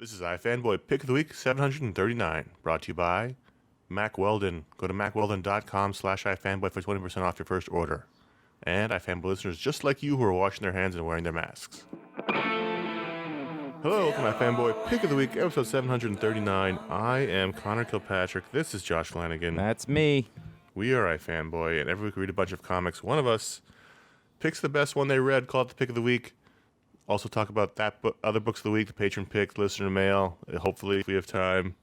This is iFanboy Pick of the Week 739, brought to you by Mac Weldon. Go to macweldon.com/iFanboy for 20% off your first order. And iFanboy listeners just like you who are washing their hands and wearing their masks. Hello, welcome to iFanboy Pick of the Week, episode 739. I am Connor Kilpatrick. This is Josh Flanagan. That's me. We are iFanboy, and every week we read a bunch of comics. One of us picks the best one they read, call it the Pick of the Week. Also talk about that other books of the week, the Patron Pick, listener mail, hopefully if we have time.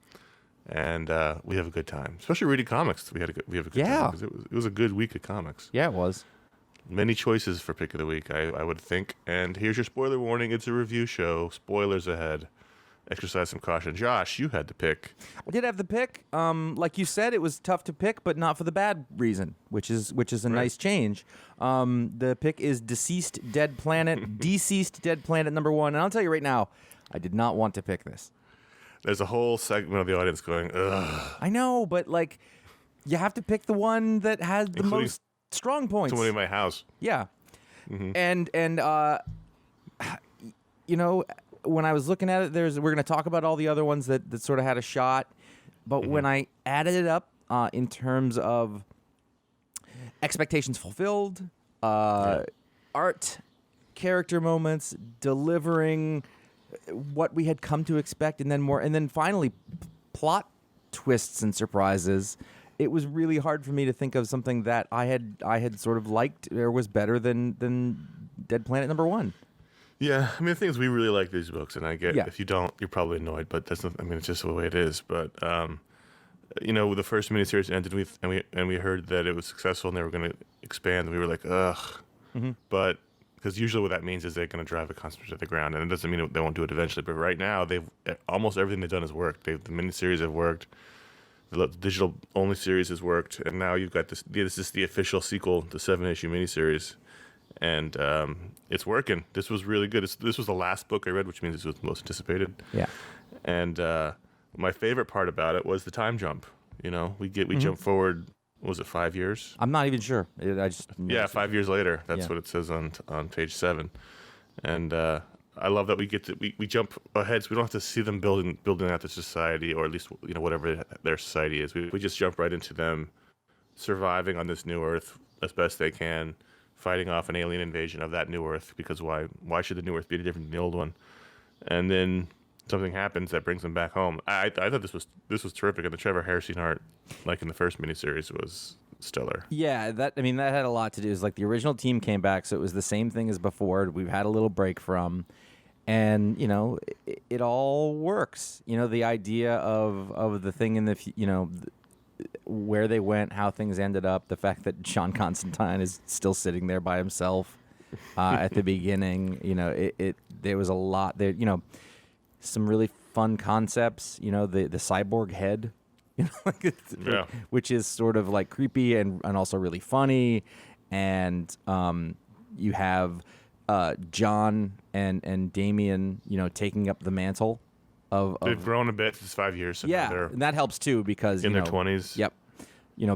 And we have a good time, especially reading comics. We have a good time because it was a good week of comics. Yeah, it was. Many choices for Pick of the Week, I would think. And here's your spoiler warning. It's a review show. Spoilers ahead. Exercise some caution. Josh, you had the pick. I did have the pick. Like you said, it was tough to pick, but not for the bad reason, which is a nice change. The pick is DCeased Dead Planet, DCeased Dead Planet #1. And I'll tell you right now, I did not want to pick this. There's a whole segment of the audience going, ugh. I know, but like, you have to pick the one that has the most strong points. Somebody in my house. Yeah. Mm-hmm. And you know, when I was looking at it, we're going to talk about all the other ones that sort of had a shot. But when I added it up in terms of expectations fulfilled, art, character moments, delivering what we had come to expect, and then finally plot twists and surprises, it was really hard for me to think of something that I had sort of liked or was better than Dead Planet #1. Yeah, I mean, the thing is, we really like these books, and I get if you don't, you're probably annoyed, but that's not, I mean, it's just the way it is. But you know, the first miniseries ended, and we heard that it was successful, and they were going to expand, and we were like, ugh. Mm-hmm. But because usually what that means is they're going to drive a concept to the ground, and it doesn't mean they won't do it eventually. But right now, almost everything they've done has worked. The miniseries have worked. The digital only series has worked, and now you've got this. This is the official sequel, the 7-issue miniseries. And it's working. This was really good. This was the last book I read, which means this was the most anticipated. Yeah. And my favorite part about it was the time jump. You know, we jump forward. Was it 5 years? I'm not even sure. 5 years later. That's what it says on page 7. And I love that we jump ahead, so we don't have to see them building out the society, or at least whatever their society is. We just jump right into them surviving on this new Earth as best they can, fighting off an alien invasion of that new Earth, because why should the new Earth be any different than the old one? And then something happens that brings them back home. I thought this was terrific, and the Trevor Hairsine art, like in the first miniseries, was stellar. Yeah, that had a lot to do. Is like the original team came back, so it was the same thing as before. We've had a little break from, and it all works. The idea of the thing in the where they went, how things ended up, the fact that John Constantine is still sitting there by himself at the beginning. There was a lot there. Some really fun concepts. The cyborg head, which is sort of like creepy and also really funny. And you have John and Damian, taking up the mantle. They've grown a bit. It's 5 years. So and that helps too, because in their 20s. Yep.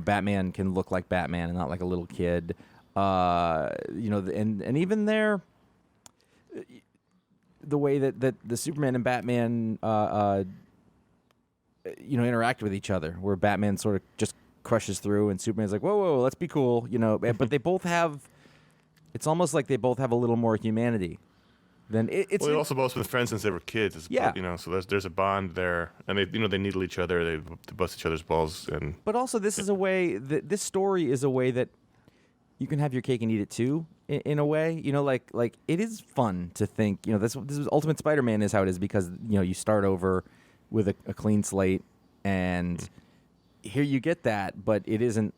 Batman can look like Batman and not like a little kid. And even the way that the Superman and Batman interact with each other, where Batman sort of just crushes through and Superman's like, whoa, let's be cool, but they both have, it's almost like they both have a little more humanity. Then they've also both been friends since they were kids. So there's a bond there, and they needle each other, they bust each other's balls, But also, this this story is a way that you can have your cake and eat it too. In a way, like it is fun to think. This is Ultimate Spider-Man is how it is, because you start over with a clean slate, and here you get that, but it isn't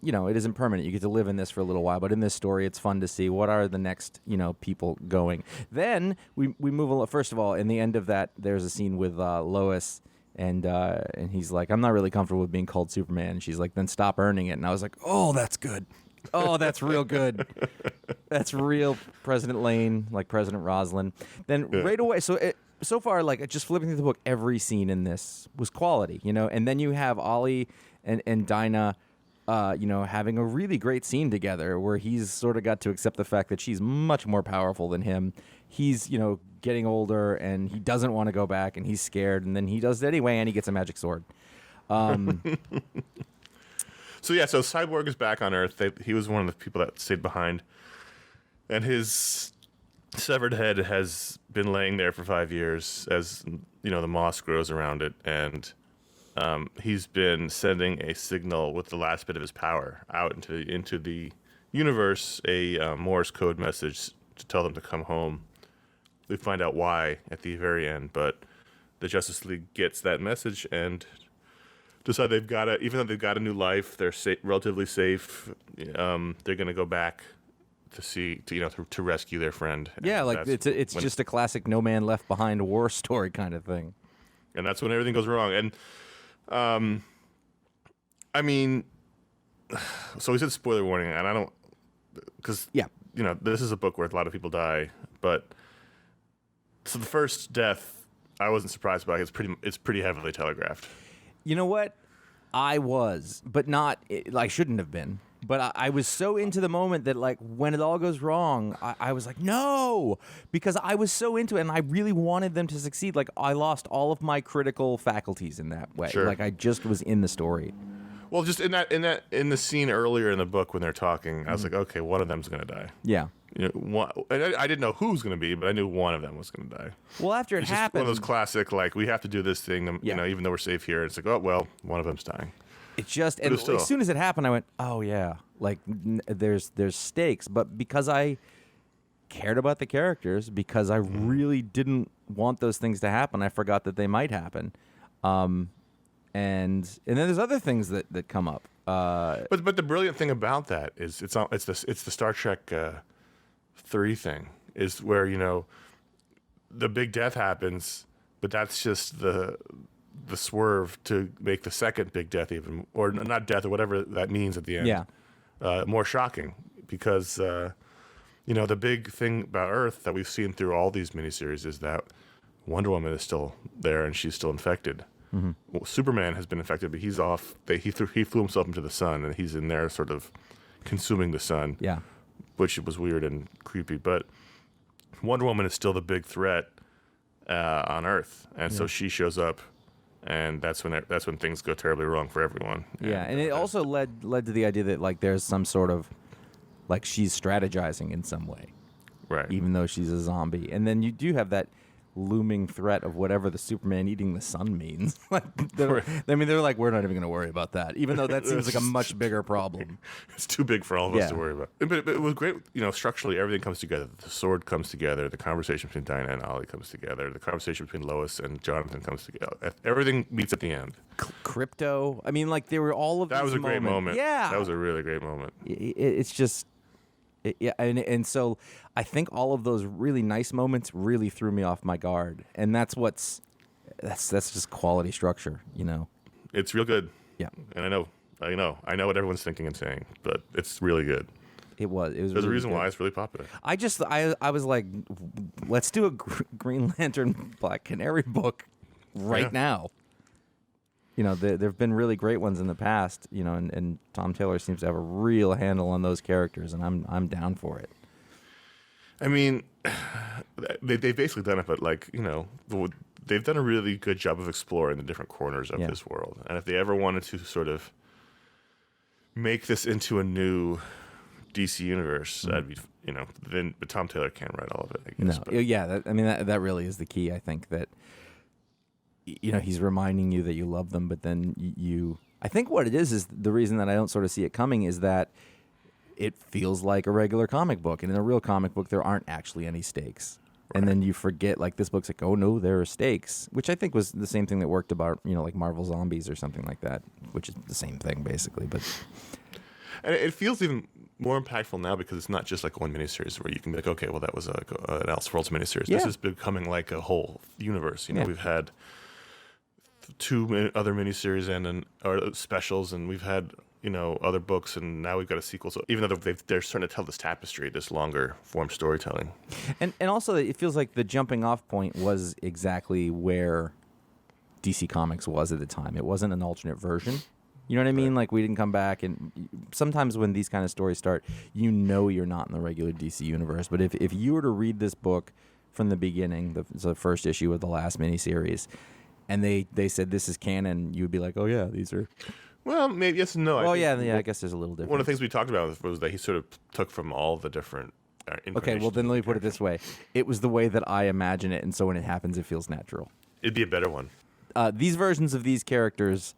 permanent. You get to live in this for a little while, but in this story, it's fun to see what are the next, people going. Then we move along. First of all, in the end of that, there's a scene with Lois, and he's like, I'm not really comfortable with being called Superman. And she's like, then stop earning it. And I was like, oh, that's good. Oh, that's real good. That's real President Lane, like President Roslin. Then right away, so far, like just flipping through the book, every scene in this was quality, And then you have Ollie and Dinah having a really great scene together where he's sort of got to accept the fact that she's much more powerful than him. He's, getting older and he doesn't want to go back and he's scared, and then he does it anyway and he gets a magic sword. So Cyborg is back on Earth. He was one of the people that stayed behind, and his severed head has been laying there for 5 years as the moss grows around it, and he's been sending a signal with the last bit of his power out into the universe, a Morse code message to tell them to come home. We find out why at the very end, but the Justice League gets that message and decide even though they've got a new life, they're relatively safe. They're going to go back to rescue their friend. Yeah, like it's just a classic No Man Left Behind war story kind of thing. And that's when everything goes wrong. And so we said spoiler warning, and I don't, because this is a book where a lot of people die, but so the first death I wasn't surprised by. It's pretty heavily telegraphed. You know what? I was, but not. I shouldn't have been. But I was so into the moment that, like, when it all goes wrong, I was like, no, because I was so into it, and I really wanted them to succeed. Like, I lost all of my critical faculties in that way. Sure. Like, I just was in the story. Well, just in the scene earlier in the book when they're talking, I was like, okay, one of them's gonna die. Yeah. I didn't know who was going to be, but I knew one of them was going to die. Well, after it's happened, one of those classic, like, we have to do this thing, even though we're safe here. It's like, oh, well, one of them's dying. It just, and as soon as it happened, I went, oh, yeah, like, there's stakes. But because I cared about the characters, because I really didn't want those things to happen, I forgot that they might happen. And then there's other things that come up. But the brilliant thing about that is it's the Star Trek 3 thing, is where the big death happens, but that's just the swerve to make the second big death even, or not death, or whatever that means at the end. Yeah. More shocking, because the big thing about Earth that we've seen through all these miniseries is that Wonder Woman is still there and she's still infected. Mm-hmm. Well, Superman has been infected, but he's off. He flew himself into the sun, and he's in there sort of consuming the sun. Yeah. Which was weird and creepy. But Wonder Woman is still the big threat on Earth, and so she shows up, and that's when things go terribly wrong for everyone. Yeah, and it also led to the idea that, like, there's some sort of, like, she's strategizing in some way, right? Even though she's a zombie, and then you do have that looming threat of whatever the Superman eating the sun means. They're like, we're not even going to worry about that, even though that seems like a much bigger problem. It's too big for all of us to worry about. But it was great, structurally everything comes together. The sword comes together, the conversation between Dinah and Ollie comes together, the conversation between Lois and Jonathan comes together. Everything meets at the end. Crypto, there were all of that was a great moment. Yeah, that was a really great moment. It's just. Yeah, and so I think all of those really nice moments really threw me off my guard, and that's just quality structure, It's real good. Yeah, and I know what everyone's thinking and saying, but it's really good. It was. There's really a reason good. why it's really popular. I was like, let's do a Green Lantern Black Canary book right now. There have been really great ones in the past, and Tom Taylor seems to have a real handle on those characters, and I'm down for it. They've basically done it, but they've done a really good job of exploring the different corners of this world. And if they ever wanted to sort of make this into a new DC universe, that'd be, then, but Tom Taylor can't write all of it, I guess. No, that really is the key. I think that. He's reminding you that you love them, but then I think what it is the reason that I don't sort of see it coming is that it feels like a regular comic book. And in a real comic book, there aren't actually any stakes. Right. And then you forget, like, this book's like, oh, no, there are stakes, which I think was the same thing that worked about, like Marvel Zombies or something like that, which is the same thing, basically. But and it feels even more impactful now because it's not just like one miniseries where you can be like, okay, well, that was an Elseworlds miniseries. Yeah. This is becoming like a whole universe. We've had 2 other miniseries or specials, and we've had other books, and now we've got a sequel. So even though they're starting to tell this tapestry, this longer form storytelling, and also it feels like the jumping off point was exactly where DC Comics was at the time. It wasn't an alternate version. You know what I mean? Like, we didn't come back, and sometimes when these kind of stories start, you're not in the regular DC universe. But if you were to read this book from the beginning, the first issue of the last miniseries, and they said this is canon, you would be like, oh yeah, these are. Well, maybe yes and no. Well, I guess there's a little difference. One of the things we talked about was that he sort of took from all the different. Okay, well then let me put it this way: it was the way that I imagine it, and so when it happens, it feels natural. It'd be a better one. These versions of these characters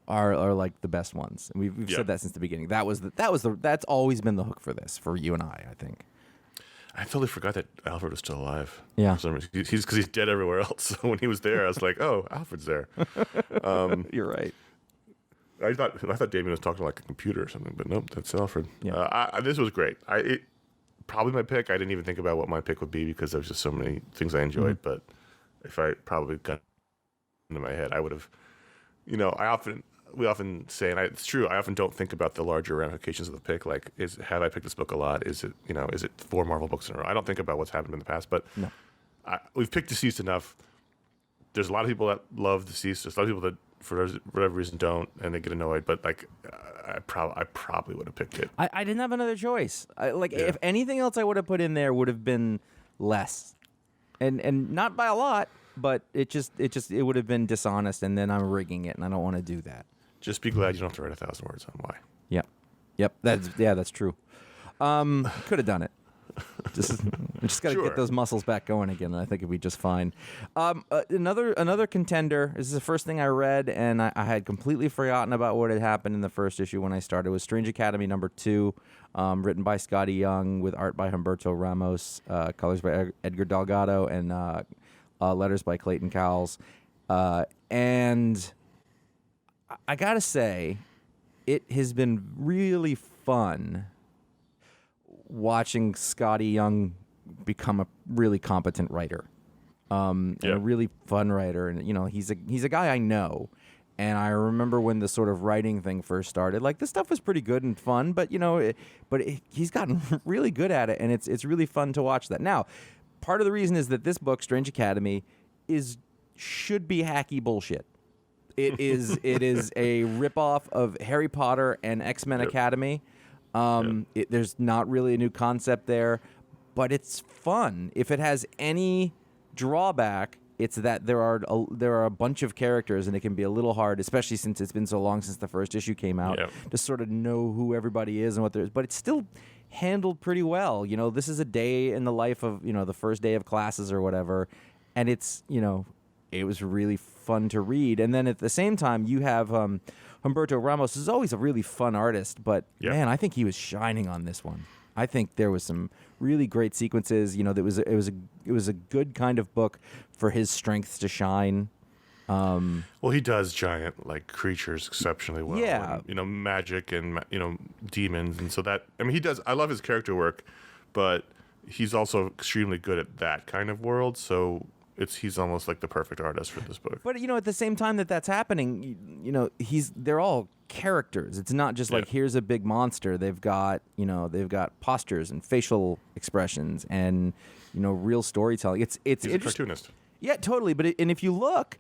are like the best ones. And we've said that since the beginning. That's always been the hook for this, for you and I think. I totally forgot that Alfred was still alive. Yeah. For some reason. Because he's dead everywhere else. So when he was there, I was like, oh, Alfred's there. You're right. I thought Damien was talking like a computer or something, but nope, that's Alfred. Yeah. This was great. Probably my pick. I didn't even think about what my pick would be because there was just so many things I enjoyed. But if I probably got into my head, I would have, we often say, and it's true, I often don't think about the larger ramifications of the pick. Like, have I picked this book a lot? Is it 4 Marvel books in a row? I don't think about what's happened in the past, but no. We've picked DCeased enough. There's a lot of people that love DCeased. There's a lot of people that, for whatever reason, don't, and they get annoyed. But like, I probably would have picked it. I didn't have another choice. If anything else I would have put in there would have been less, and not by a lot, but it would have been dishonest, and then I'm rigging it, and I don't want to do that. Just be glad you don't have to write 1,000 words on why. Yep. That's true. Could have done it. Just got to get those muscles back going again, and I think it'd be just fine. Another contender. This is the first thing I read, and I had completely forgotten about what had happened in the first issue when I started. It was Strange Academy #2, written by Scotty Young with art by Humberto Ramos, colors by Edgar Delgado, and letters by Clayton Cowles. And I gotta say, it has been really fun watching Scotty Young become a really competent writer, and a really fun writer. And he's a guy I know, and I remember when the sort of writing thing first started. Like, this stuff was pretty good and fun, but he's gotten really good at it, and it's really fun to watch that. Now, part of the reason is that this book, Strange Academy, should be hacky bullshit. It is a ripoff of Harry Potter and X-Men Academy. There's not really a new concept there, but it's fun. If it has any drawback, it's that there are a bunch of characters, and it can be a little hard, especially since it's been so long since the first issue came out, to sort of know who everybody is and what there is. But it's still handled pretty well. This is a day in the life of the first day of classes or whatever, and it's it was really fun to read. And then at the same time, you have Humberto Ramos is always a really fun artist, but man, I think he was shining on this one. I think there was some really great sequences. It was a good kind of book for his strengths to shine. Well, he does giant creatures exceptionally well. Yeah, and, magic and demons, and so that he does. I love his character work, but he's also extremely good at that kind of world. So he's almost like the perfect artist for this book. But at the same time that's happening, they're all characters. It's not just like, here's a big monster. They've got postures and facial expressions and real storytelling. He's a cartoonist. Yeah, totally. But and if you look,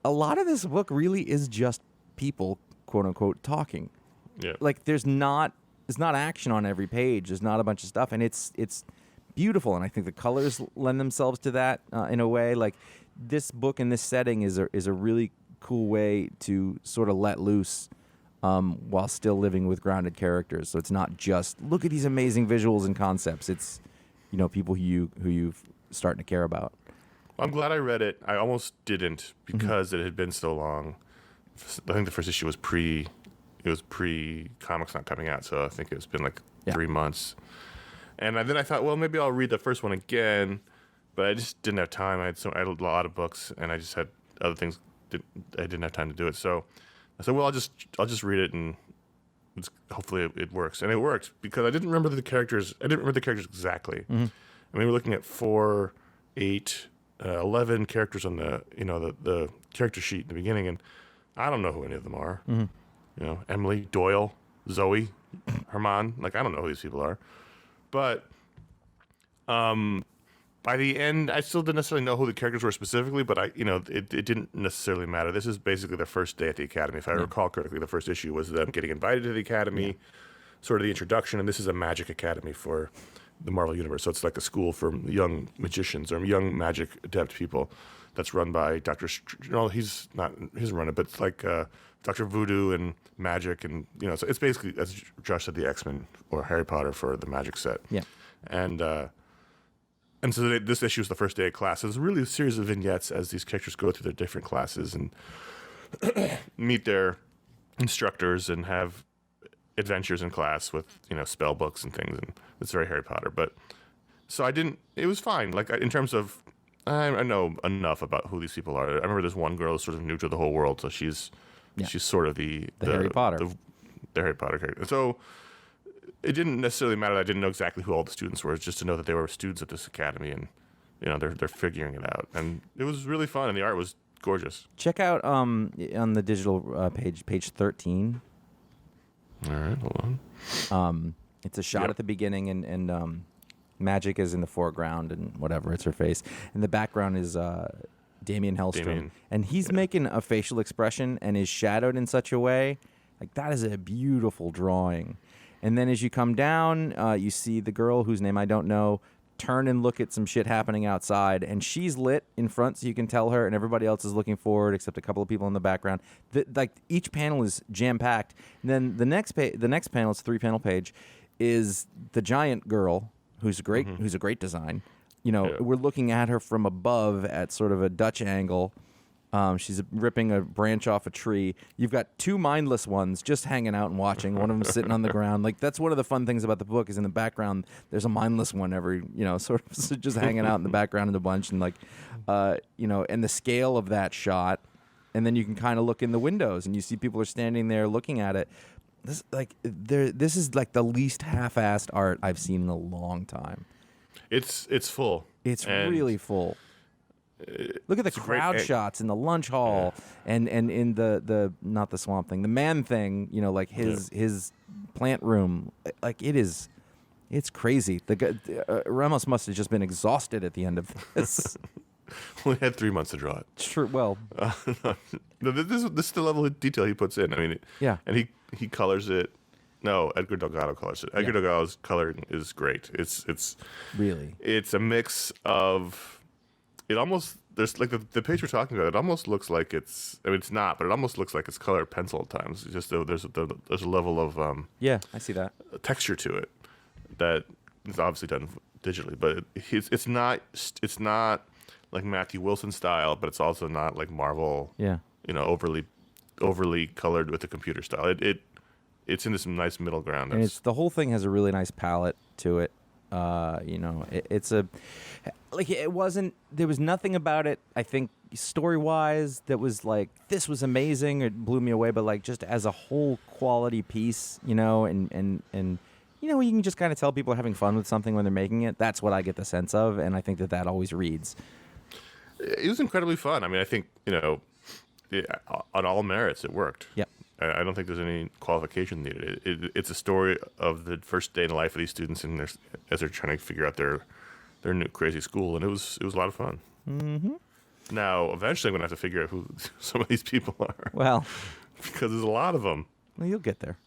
a lot of this book really is just people, quote unquote, talking. Yeah. Like, there's not action on every page. There's not a bunch of stuff, and it's beautiful, and I think the colors lend themselves to that in a way. Like, this book in this setting is a really cool way to sort of let loose while still living with grounded characters. So it's not just look at these amazing visuals and concepts. It's people who you've starting to care about. Well, I'm glad I read it. I almost didn't because it had been so long. I think the first issue was pre comics not coming out, so I think it's been 3 months. And then I thought, well, maybe I'll read the first one again, but I just didn't have time. I had a lot of books, and I just had other things. I didn't have time to do it. So I said, well, I'll just read it, and hopefully it works. And it worked because I didn't remember the characters. I didn't remember the characters exactly. We're looking at 4, 8, 11 characters on the character sheet in the beginning, and I don't know who any of them are. Emily, Doyle, Zoe, Herman. I don't know who these people are. But by the end, I still didn't necessarily know who the characters were specifically, but it didn't necessarily matter. This is basically their first day at the academy. If I recall correctly, the first issue was them getting invited to the academy, sort of the introduction, and this is a magic academy for the Marvel Universe. So it's like a school for young magicians or young magic adept people that's run by Dr. He doesn't run it, but it's like Dr. Voodoo and magic, and so it's basically, as Josh said, the X-Men or Harry Potter for the magic set. Yeah. And so this issue is the first day of class. So there's really a series of vignettes as these characters go through their different classes and meet their instructors and have adventures in class with spell books and things. And it's very Harry Potter. But so it was fine. Like in terms of, I know enough about who these people are. I remember there's one girl who's sort of new to the whole world, so she's sort of the Harry Potter, the Harry Potter character. So it didn't necessarily matter that I didn't know exactly who all the students were, just to know that they were students at this academy, and they're figuring it out, and it was really fun, and the art was gorgeous. Check out on the digital page 13. All right, hold on. It's a shot at the beginning, and Magic is in the foreground, and whatever, it's her face, and the background is Damian Hellstrom, and he's making a facial expression and is shadowed in such a way, like that is a beautiful drawing. And then as you come down, you see the girl whose name I don't know turn and look at some shit happening outside, and she's lit in front so you can tell her, and everybody else is looking forward except a couple of people in the background. Like each panel is jam-packed. And then the next panel, it's a 3-panel page, is the giant girl who's a great design. We're looking at her from above at sort of a Dutch angle. She's ripping a branch off a tree. You've got 2 mindless ones just hanging out and watching. One of them sitting on the ground. Like that's one of the fun things about the book is in the background there's a mindless one every sort of just hanging out in the background in a bunch, and and the scale of that shot, and then you can kind of look in the windows and you see people are standing there looking at it. This is like the least half-assed art I've seen in a long time. It's full. It's really full. Look at the crowd shots in the lunch hall and in the not the swamp thing, the man thing, like his plant room. Like it's crazy. The guy, Ramos must have just been exhausted at the end of this. We had 3 months to draw it. Sure. Well, this is the level of detail he puts in. I mean, and he colors it. No, Edgar Delgado colors it. Edgar Delgado's coloring is great. It's a mix of. It almost, there's like the page we're talking about, it almost looks like it's not, but it almost looks like it's colored pencil at times. It's just there's a level of I see that texture to it that is obviously done digitally, but it's not like Matthew Wilson style, but it's also not like Marvel overly colored with the computer style. It's in this nice middle ground. And the whole thing has a really nice palette to it. There was nothing about it, I think, story-wise that was like, this was amazing, it blew me away, but like just as a whole quality piece, and you can just kind of tell people are having fun with something when they're making it. That's what I get the sense of, and I think that always reads. It was incredibly fun. I mean, I think, on all merits, it worked. Yep. I don't think there's any qualification needed. It's a story of the first day in the life of these students, and as they're trying to figure out their new crazy school, and it was a lot of fun. Mm-hmm. Now, eventually, I'm gonna have to figure out who some of these people are. Well, because there's a lot of them. Well, you'll get there.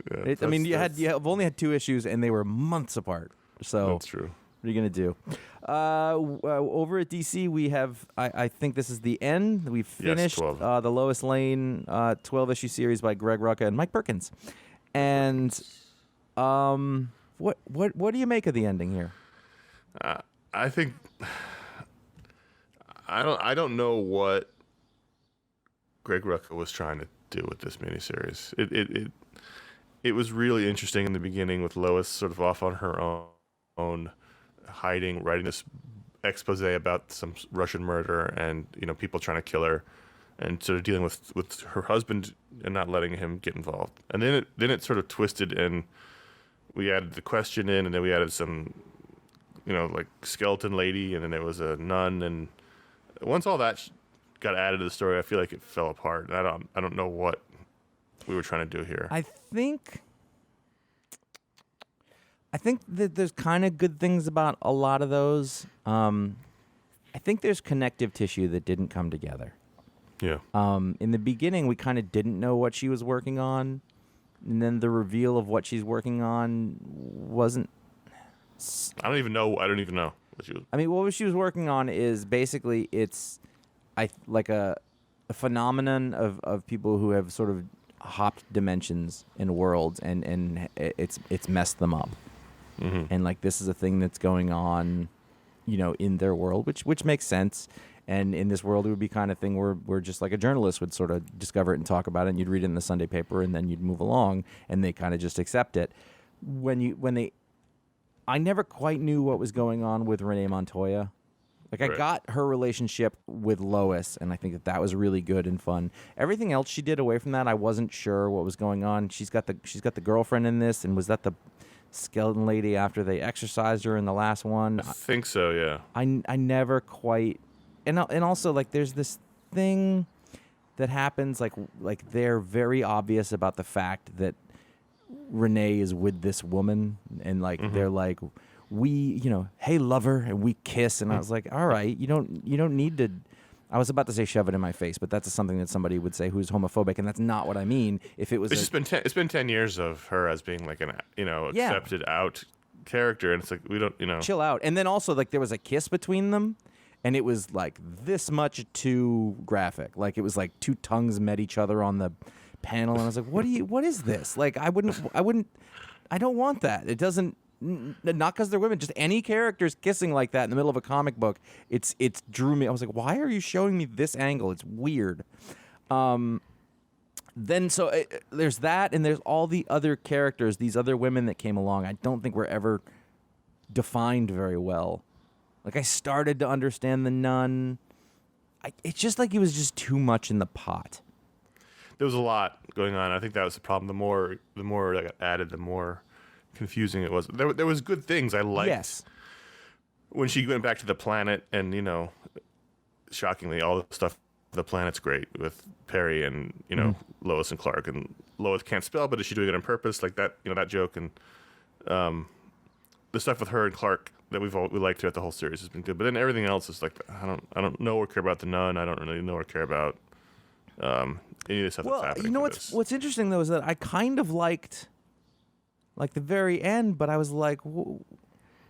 Yeah, you've only had 2 issues, and they were months apart. So that's true. What are you going to do? Over at DC, we have, I think this is the end. We've finished the Lois Lane 12-issue series by Greg Rucka and Mike Perkins. And what do you make of the ending here? I think I don't know what Greg Rucka was trying to do with this miniseries. It was really interesting in the beginning with Lois sort of off on her own, writing this expose about some Russian murder and people trying to kill her, and sort of dealing with her husband and not letting him get involved. And then it sort of twisted, and we added the question in, and then we added some like skeleton lady, and then there was a nun, and once all that got added to the story, I feel like it fell apart. I don't know what we were trying to do here. I think I think that there's kind of good things about a lot of those. I think there's connective tissue that didn't come together. Yeah. In the beginning, we kind of didn't know what she was working on, and then the reveal of what she's working on wasn't. I don't even know what she was. I mean, what she was working on is basically it's, like a phenomenon of people who have sort of hopped dimensions and worlds, and it's messed them up, and like this is a thing that's going on, in their world, which makes sense. And in this world, it would be kind of thing where just like a journalist would sort of discover it and talk about it, and you'd read it in the Sunday paper, and then you'd move along, and they kind of just accept it. I never quite knew what was going on with Renee Montoya. Like, I got her relationship with Lois, and I think that was really good and fun. Everything else she did away from that, I wasn't sure what was going on. She's got the girlfriend in this, and was that the skeleton lady after they exorcised her in the last one? I think so, yeah. I never quite... And also, like, there's this thing that happens, like they're very obvious about the fact that Renee is with this woman, and like they're like, we, hey lover, and we kiss, and I was like, all right, you don't need to. I was about to say shove it in my face, but that's something that somebody would say who's homophobic, and that's not what I mean. If it was, it's been 10 years of her as being like an accepted out character, and it's like we don't chill out. And then also like there was a kiss between them. And it was like this much too graphic. Like it was like two tongues met each other on the panel, and I was like, what is this? Like I don't want that. It doesn't, not because they're women, just any characters kissing like that in the middle of a comic book. It's drew me. I was like, why are you showing me this angle? It's weird. Then there's that, and there's all the other characters, these other women that came along. I don't think were ever defined very well. Like, I started to understand the nun. It's just like it was just too much in the pot. There was a lot going on. I think that was the problem. The more that got added, the more confusing it was. There was good things I liked. Yes. When she went back to the planet, and shockingly, all the stuff. The planet's great with Perry and Lois and Clark, and Lois can't spell, but is she doing it on purpose? Like that, that joke, and the stuff with her and Clark that we liked throughout the whole series has been good. But then everything else is like I don't know or care about the nun. I don't really know or care about any of the stuff that's happening. What's interesting though is that I kind of liked like the very end, but I was like,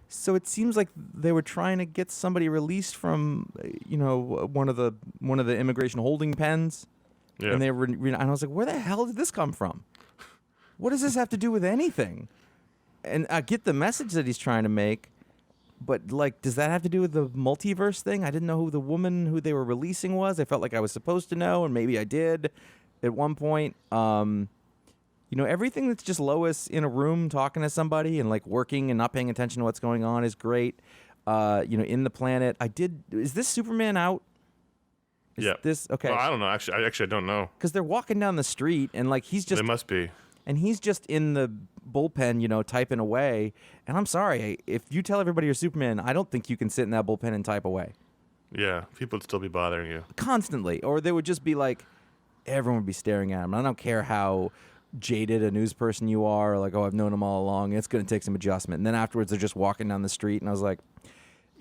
so it seems like they were trying to get somebody released from one of the immigration holding pens, and they were, and I was like, where the hell did this come from? What does this have to do with anything? And I get the message that he's trying to make. But, like, does that have to do with the multiverse thing? I didn't know who the woman who they were releasing was. I felt like I was supposed to know, and maybe I did at one point. Everything that's just Lois in a room talking to somebody and, like, working and not paying attention to what's going on is great. In the planet. Is this Superman out? This okay? Well, I don't know. Actually, I don't know. Because they're walking down the street, and, like, he's just... They must be. And he's just in the bullpen, typing away. And I'm sorry, if you tell everybody you're Superman, I don't think you can sit in that bullpen and type away. Yeah, people would still be bothering you. Constantly. Or they would just be like, everyone would be staring at him. I don't care how jaded a news person you are, or like, oh, I've known him all along. It's going to take some adjustment. And then afterwards, they're just walking down the street. And I was like,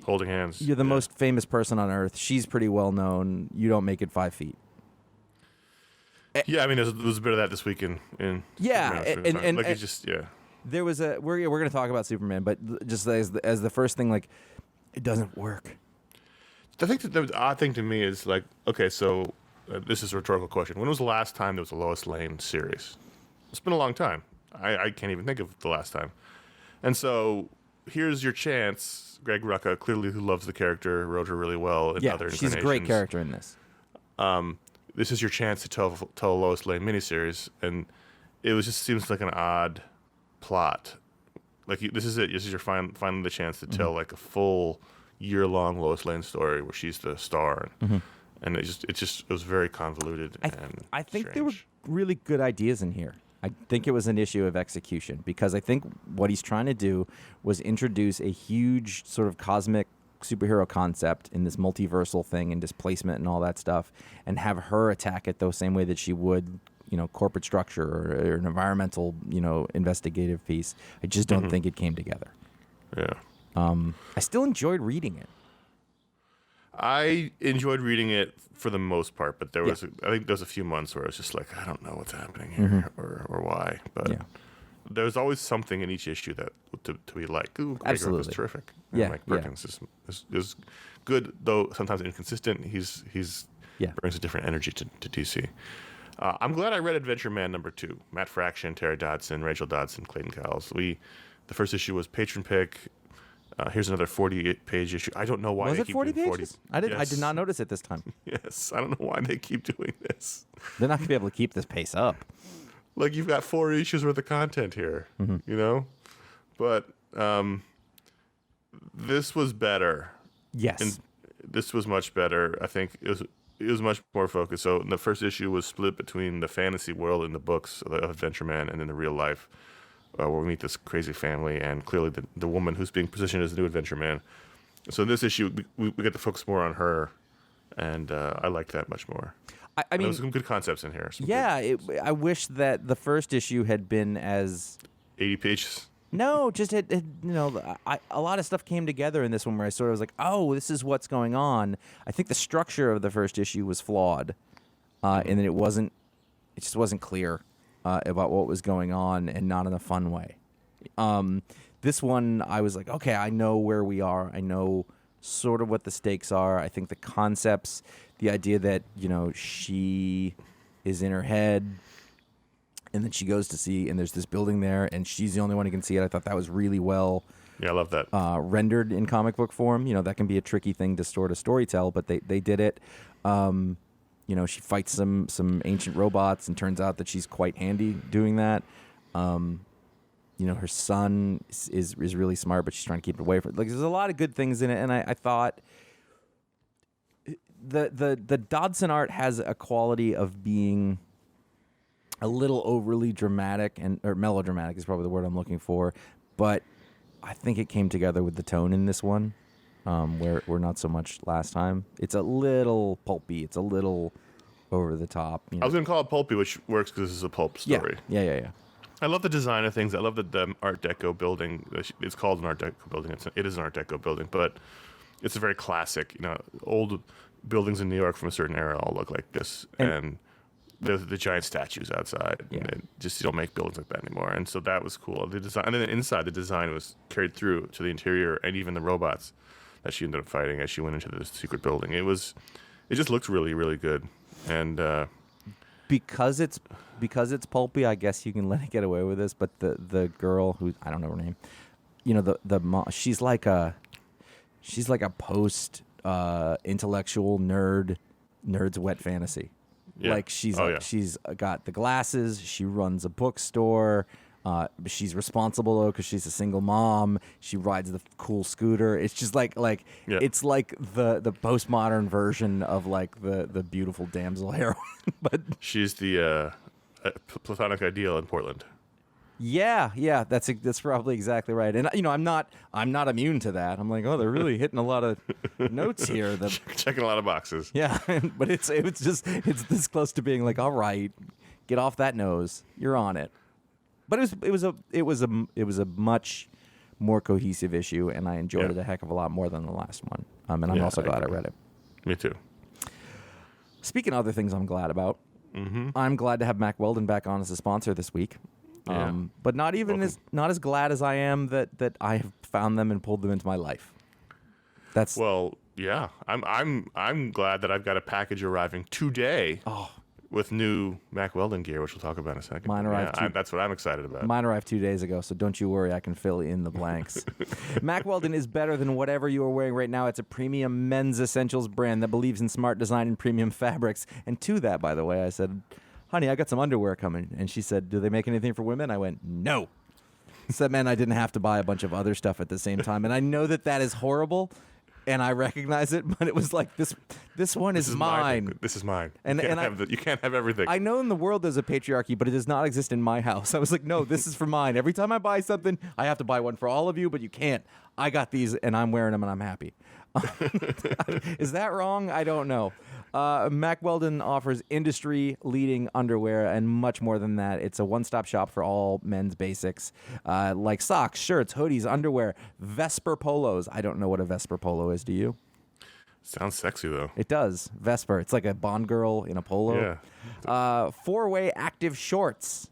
holding hands. You're the most famous person on Earth. She's pretty well known. You don't make it 5 feet. Yeah, I mean, there was a bit of that this week in and like it's just There was we're going to talk about Superman, but just as the first thing, like, it doesn't work. I think that the odd thing to me is like, okay, so this is a rhetorical question. When was the last time there was a Lois Lane series? It's been a long time. I can't even think of the last time. And so here's your chance. Greg Rucka, clearly who loves the character, wrote her really well in other incarnations. She's a great character in this. This is your chance to tell a Lois Lane miniseries, and it just seems like an odd plot. Like this is it. This is your finally the chance to tell like a full year-long Lois Lane story where she's the star, and it was very convoluted. I think there were really good ideas in here. I think it was an issue of execution, because I think what he's trying to do was introduce a huge sort of cosmic superhero concept in this multiversal thing and displacement and all that stuff, and have her attack it the same way that she would corporate structure or an environmental, investigative piece. I just don't think it came together. Yeah. I still enjoyed reading it. I enjoyed reading it for the most part, but I think there was a few months where I was just like, I don't know what's happening here or why. But there's always something in each issue that to be like, ooh, Greg was terrific. And Mike Perkins is good, though sometimes inconsistent. He's brings a different energy to DC. I'm glad I read Adventureman #2. Matt Fraction, Terry Dodson, Rachel Dodson, Clayton Cowles. The first issue was Patron Pick. Here's another 48-page issue. I don't know why they keep 40 doing pages? 40. I did not notice it this time. Yes, I don't know why they keep doing this. They're not going to be able to keep this pace up. Like, you've got 4 issues worth of content here, But this was better. Yes. And this was much better. I think it was much more focused. So the first issue was split between the fantasy world in the books of Adventureman and then the real life, where we meet this crazy family and clearly the woman who's being positioned as the new Adventureman. So in this issue, we get to focus more on her, and I liked that much more. I mean, there's some good concepts in here. I wish that the first issue had been as 80 pages. No, just a lot of stuff came together in this one where I sort of was like, oh, this is what's going on. I think the structure of the first issue was flawed, and then it just wasn't clear about what was going on, and not in a fun way. This one, I was like, okay, I know where we are. I know sort of what the stakes are. I think the concepts, the idea that, she is in her head, and then she goes to see, and there's this building there, and she's the only one who can see it. I thought that was really well I love that. rendered in comic book form. That can be a tricky thing to sort of storytell, but they did it. She fights some ancient robots, and turns out that she's quite handy doing that. Her son is really smart, but she's trying to keep it away from it. Like, there's a lot of good things in it, and I thought the Dodson art has a quality of being a little overly dramatic or melodramatic is probably the word I'm looking for, but I think it came together with the tone in this one, where not so much last time. It's a little pulpy. It's a little over the top. I was going to call it pulpy, which works because this is a pulp story. Yeah. I love the design of things. I love the Art Deco building. It's called an Art Deco building. It is an Art Deco building, but it's a very classic. Old buildings in New York from a certain era all look like this, and the giant statues outside. Yeah. And you don't make buildings like that anymore. And so that was cool. The design, and then inside, the design was carried through to the interior, and even the robots that she ended up fighting as she went into this secret building. It just looked really, really good, and because it's pulpy, I guess you can let it get away with this. But the girl who, I don't know her name, the mom, she's like a post intellectual nerd's wet fantasy. Yeah. Like she's got the glasses. She runs a bookstore. She's responsible though because she's a single mom. She rides the cool scooter. It's just it's like the postmodern version of like the beautiful damsel heroine. But she's the platonic ideal in Portland. Yeah, that's probably exactly right. And I'm not immune to that. I'm like, oh, they're really hitting a lot of notes here. Checking a lot of boxes. Yeah, but it's this close to being like, all right, get off that nose. You're on it. But it was a much more cohesive issue, and I enjoyed it a heck of a lot more than the last one. And I'm also glad I read it. Me too. Speaking of other things I'm glad about, I'm glad to have Mack Weldon back on as a sponsor this week. Yeah. But not as glad as I am that I have found them and pulled them into my life. Yeah. I'm glad that I've got a package arriving today. With new Mack Weldon gear, which we'll talk about in a second. Mine arrived. That's what I'm excited about. Mine arrived 2 days ago, so don't you worry. I can fill in the blanks. Mack Weldon is better than whatever you are wearing right now. It's a premium men's essentials brand that believes in smart design and premium fabrics. And to that, by the way, I said, honey, I got some underwear coming. And she said, do they make anything for women? I went, no. So that meant I didn't have to buy a bunch of other stuff at the same time. And I know that is horrible. And I recognize it, but it was like this one is mine. This is mine. You can't have everything. I know in the world there's a patriarchy, but it does not exist in my house. I was like, no, this is for mine. Every time I buy something, I have to buy one for all of you, but you can't. I got these, and I'm wearing them, and I'm happy. Is that wrong? I don't know. Mack Weldon offers industry-leading underwear and much more than that. It's a one-stop shop for all men's basics, like socks, shirts, hoodies, underwear, Vesper polos. I don't know what a Vesper polo is. Do you? Sounds sexy, though. It does. Vesper. It's like a Bond girl in a polo. Yeah. Four-way active shorts.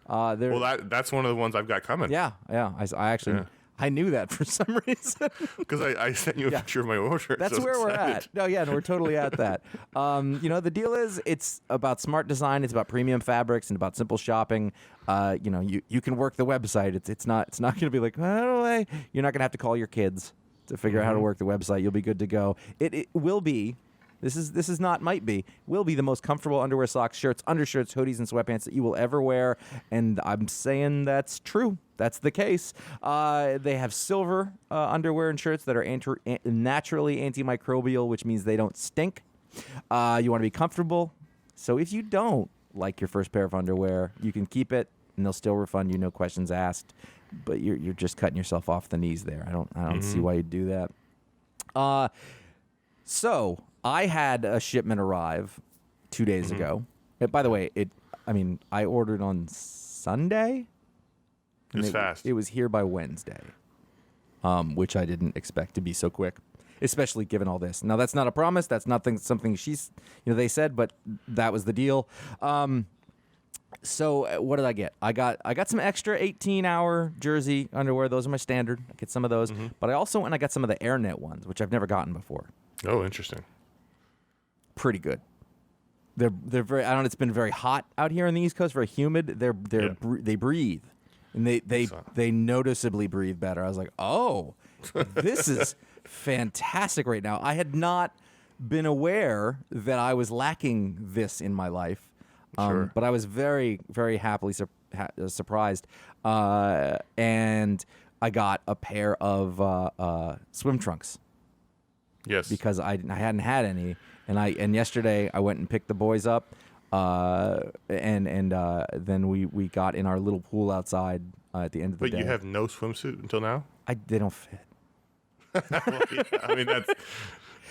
Well, that's one of the ones I've got coming. Yeah. I actually... Yeah. I knew that for some reason. Because I sent you a picture of my order. That's so where we're at. No, we're totally at that. The deal is it's about smart design. It's about premium fabrics and about simple shopping. You can work the website. It's not going to be like, you're not going to have to call your kids to figure out how to work the website. You'll be good to go. It will be. This is not might be. Will be the most comfortable underwear, socks, shirts, undershirts, hoodies, and sweatpants that you will ever wear. And I'm saying that's true. That's the case. They have silver underwear and shirts that are naturally antimicrobial, which means they don't stink. You want to be comfortable. So if you don't like your first pair of underwear, you can keep it, and they'll still refund you, no questions asked. But you're just cutting yourself off the knees there. I don't see why you'd do that. So I had a shipment arrive 2 days ago. By the way, I ordered on Sunday. It was fast. It was here by Wednesday, which I didn't expect to be so quick, especially given all this. Now, that's not a promise. That's not something they said, but that was the deal. So what did I get? I got some extra 18-hour jersey underwear. Those are my standard. I get some of those. But I also went and I got some of the AirNet ones, which I've never gotten before. Oh, interesting. Pretty good. They're very. I don't know. It's been very hot out here on the East Coast. Very humid. They breathe. And they noticeably breathe better. I was like, oh, this is fantastic right now. I had not been aware that I was lacking this in my life, but I was very, very happily surprised. And I got a pair of swim trunks. Yes, because I hadn't had any, and yesterday I went and picked the boys up. And then we got in our little pool outside at the end of the day. But you have no swimsuit until now? They don't fit. Well, yeah,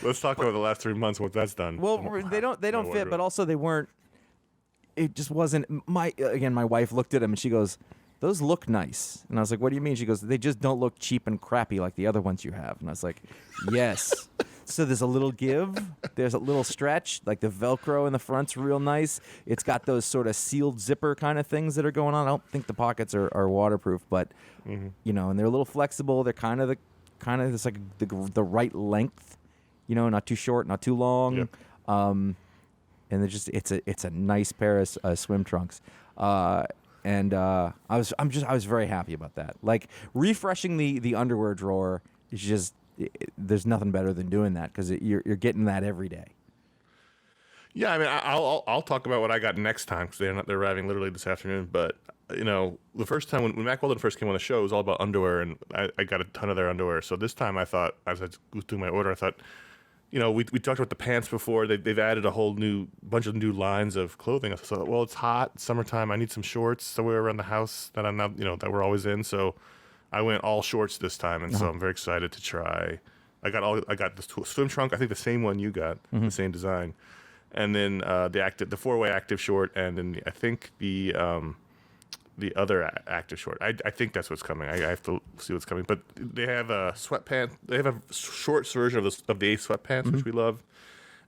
let's talk about the last 3 months, what that's done. Well, they don't fit, but also they weren't. It just wasn't. My wife looked at them and she goes, "Those look nice." And I was like, "What do you mean?" She goes, "They just don't look cheap and crappy like the other ones you have." And I was like, "Yes." So there's a little give, there's a little stretch, like the Velcro in the front's real nice. It's got those sort of sealed zipper kind of things that are going on. I don't think the pockets are waterproof, but and they're a little flexible. They're kind of it's like the right length, not too short, not too long. Yep. And they're just it's a nice pair of swim trunks. And I was very happy about that. Like refreshing the underwear drawer is just. There's nothing better than doing that because you're getting that every day. Yeah, I'll talk about what I got next time because they're arriving literally this afternoon. But the first time when Mack Weldon first came on the show, it was all about underwear, and I got a ton of their underwear. So this time I thought, as I was doing my order, I thought, we talked about the pants before. They've added a whole bunch of new lines of clothing. I thought, well, it's hot, summertime. I need some shorts somewhere around the house that I'm not, that we're always in. So I went all shorts this time, and so I'm very excited to try. I got the swim trunk. I think the same one you got, the same design, and then the 4-way active short, and then I think the other active short. I think that's what's coming. I have to see what's coming. But they have a sweatpant. They have a shorts version of the sweatpants, which we love,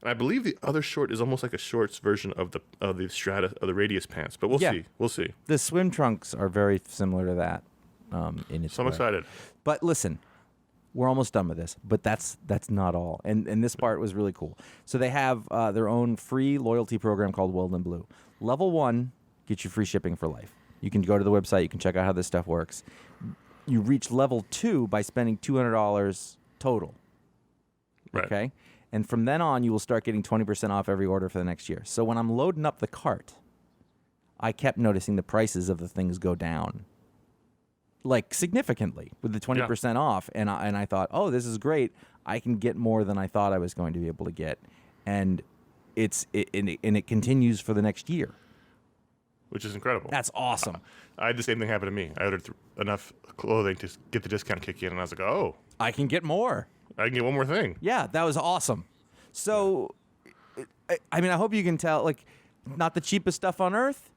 and I believe the other short is almost like a shorts version of the Strata of the Radius pants. But we'll see. We'll see. The swim trunks are very similar to that. In its so I'm excited. But listen, we're almost done with this. But that's not all. And this part was really cool. So they have their own free loyalty program called Weldon Blue. Level 1 gets you free shipping for life. You can go to the website. You can check out how this stuff works. You reach level 2 by spending $200 total. Right. Okay? And from then on, you will start getting 20% off every order for the next year. So when I'm loading up the cart, I kept noticing the prices of the things go down. Like significantly with the 20% off, and I thought, oh, this is great. I can get more than I thought I was going to be able to get, and it continues for the next year, which is incredible. That's awesome. I had the same thing happen to me. I ordered enough clothing to get the discount kick in, and I was like, oh, I can get more. I can get one more thing. Yeah, that was awesome. So, I mean, I hope you can tell, like, not the cheapest stuff on earth,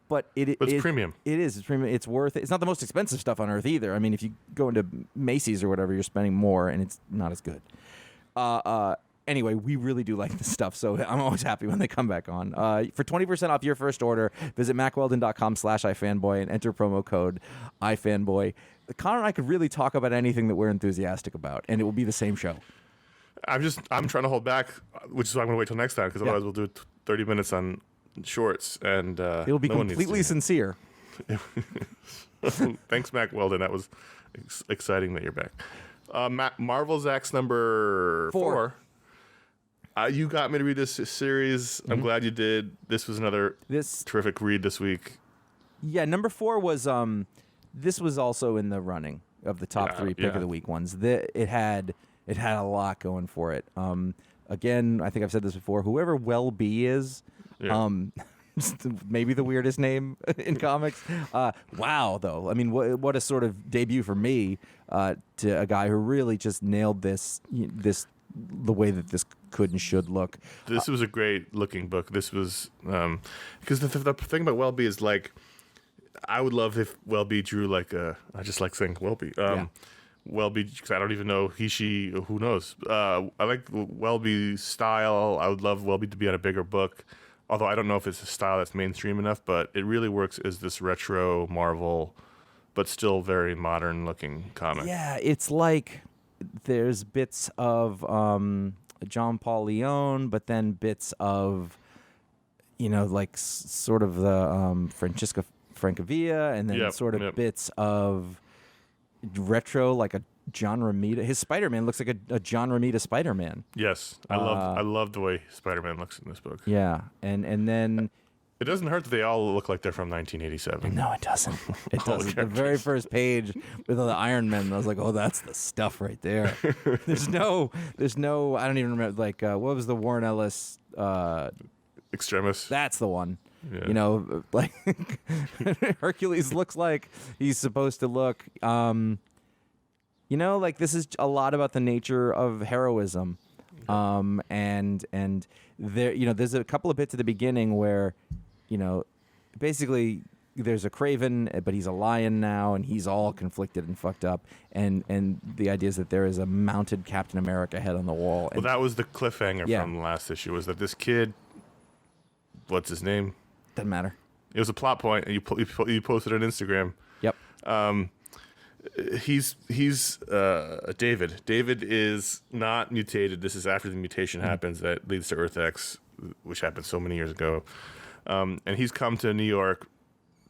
but it's premium. It is. It's premium. It's worth it. It's not the most expensive stuff on earth either. I mean, if you go into Macy's or whatever, you're spending more, and it's not as good. Anyway, we really do like this stuff, so I'm always happy when they come back on. For 20% off your first order, visit macweldon.com/iFanboy and enter promo code iFanboy. Connor and I could really talk about anything that we're enthusiastic about, and it will be the same show. I'm trying to hold back, which is why I'm going to wait till next time, because otherwise we'll do 30 minutes on shorts, and it'll be completely sincere. Thanks, Mac Weldon. That was exciting that you're back. Marvel's X number 4. You got me to read this series. I'm glad you did. This was another terrific read this week. Yeah, number 4 was this was also in the running of the top 3 pick of the week ones. It had a lot going for it. Again, I think I've said this before. Whoever Well B is, maybe the weirdest name in comics. Wow, though. I mean, what a sort of debut for me to a guy who really just nailed this the way that this could and should look. This was a great looking book. This was because the thing about Welby is, like, I would love if Welby drew like I just like saying Welby. Welby, because I don't even know he, she, who knows. I like Welby's style. I would love Welby to be on a bigger book, although I don't know if it's a style that's mainstream enough, but it really works as this retro Marvel, but still very modern looking comic. Yeah, it's like there's bits of John Paul Leon, but then bits of, like sort of the Francisco Francavilla, and then bits of retro, like a John Romita. His Spider-Man looks like a John Romita Spider-Man. Yes, I love the way Spider-Man looks in this book. Yeah, and then it doesn't hurt that they all look like they're from 1987. No, it doesn't. It doesn't. The very first page with all the Iron Men, I was like, oh, that's the stuff right there. There's no. I don't even remember. Like, what was the Warren Ellis? Extremis. That's the one. Yeah. Like Hercules looks like he's supposed to look. Like this is a lot about the nature of heroism, and there, there's a couple of bits at the beginning where, basically there's a Craven, but he's a lion now, and he's all conflicted and fucked up, and the idea is that there is a mounted Captain America head on the wall. Well, that was the cliffhanger from the last issue, was that this kid, what's his name? Doesn't matter. It was a plot point, and you posted on Instagram. Yep. He's David. David is not mutated. This is after the mutation happens that leads to Earth X, which happened so many years ago. And he's come to New York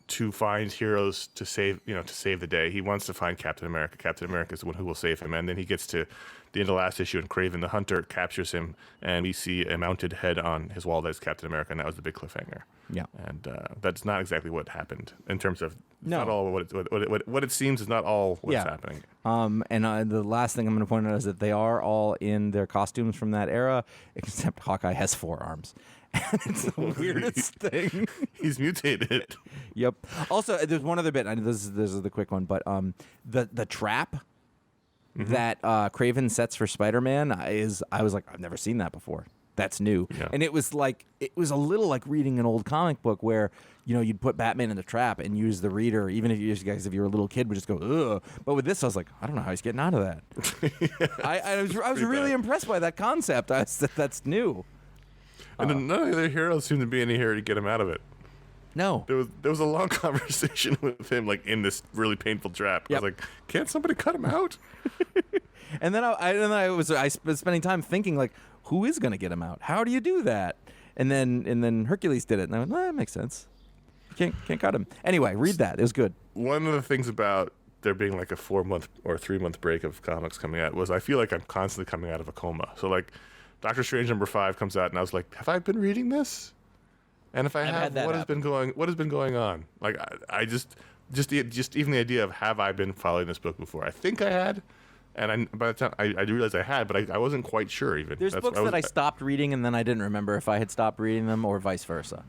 to find heroes to save the day. He wants to find Captain America. Captain America is the one who will save him. And then he gets to the end of the last issue, and Kraven the Hunter captures him, and we see a mounted head on his wall that's Captain America, and that was the big cliffhanger. Yeah. And that's not exactly what happened in terms of not all what it seems is not all what's happening. And the last thing I'm going to point out is that they are all in their costumes from that era, except Hawkeye has 4 arms. It's the weirdest thing. He's mutated. Yep. Also, there's one other bit. I know this is the quick one, but the trap that Kraven sets for Spider-Man I was like, I've never seen that before. That's new. Yeah. And it was a little like reading an old comic book where, you'd put Batman in the trap and use the reader, even if you were a little kid, would just go, ugh. But with this, I was like, I don't know how he's getting out of that. I was really impressed by that concept. That's new. And none of the other heroes seem to be any here to get him out of it. No. There was a long conversation with him, like, in this really painful trap. Yep. I was like, can't somebody cut him out? And then I was spending time thinking, like, who is going to get him out? How do you do that? And then Hercules did it, and I went, that makes sense. You can't cut him. Anyway, read that. It was good. One of the things about there being like a 4-month or 3-month break of comics coming out was I feel like I'm constantly coming out of a coma. So, like, Doctor Strange number 5 comes out, and I was like, have I been reading this? And if I have, what has been going on? Like, I just even the idea of, have I been following this book before? I think I had, and by the time I realized I had, but I wasn't quite sure even. There's books that I stopped reading, and then I didn't remember if I had stopped reading them or vice versa.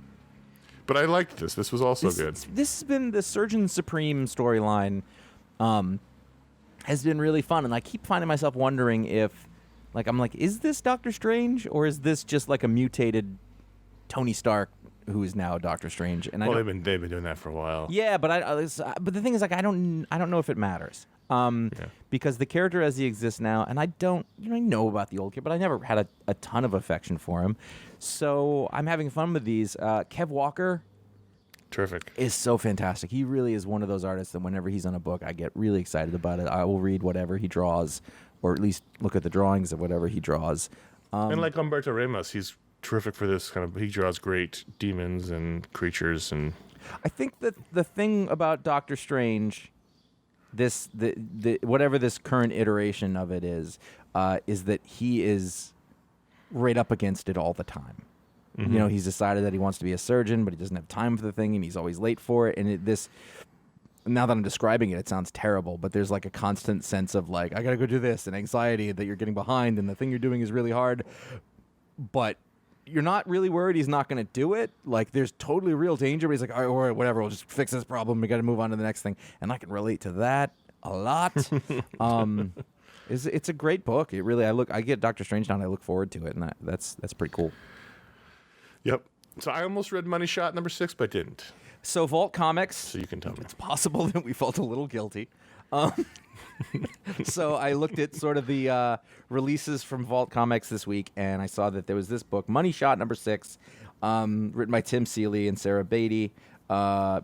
But I liked this. This was also good. This has been the Surgeon Supreme storyline, has been really fun, and I keep finding myself wondering if Like, I'm like, is this Doctor Strange, or is this just like a mutated Tony Stark who is now Doctor Strange? And they've been doing that for a while. Yeah, but but the thing is, like, I don't know if it matters. Because the character as he exists now, and I don't, I know about the old kid, but I never had a ton of affection for him. So I'm having fun with these. Kev Walker. Terrific. Is so fantastic. He really is one of those artists that whenever he's on a book, I get really excited about it. I will read whatever he draws, or at least look at the drawings of whatever he draws. And like Humberto Ramos, he's terrific for this kind of. He draws great demons and creatures, and I think that the thing about Doctor Strange, whatever this current iteration of it is that he is right up against it all the time. Mm-hmm. He's decided that he wants to be a surgeon, but he doesn't have time for the thing, and he's always late for it. And now that I'm describing it, it sounds terrible, but there's like a constant sense of like, I gotta go do this, and anxiety that you're getting behind, and the thing you're doing is really hard, but you're not really worried he's not going to do it. Like, there's totally real danger, but he's like, all right, whatever, we'll just fix this problem. We got to move on to the next thing. And I can relate to that a lot. It's a great book. It really, I get Doctor Strange now, and I look forward to it, and that's pretty cool. Yep. So I almost read Money Shot number 6, but didn't. So Vault Comics. So you can tell me. It's possible that we felt a little guilty. So I looked at sort of the releases from Vault Comics this week, and I saw that there was this book, Money Shot number 6, written by Tim Seeley and Sarah Beatty, drawn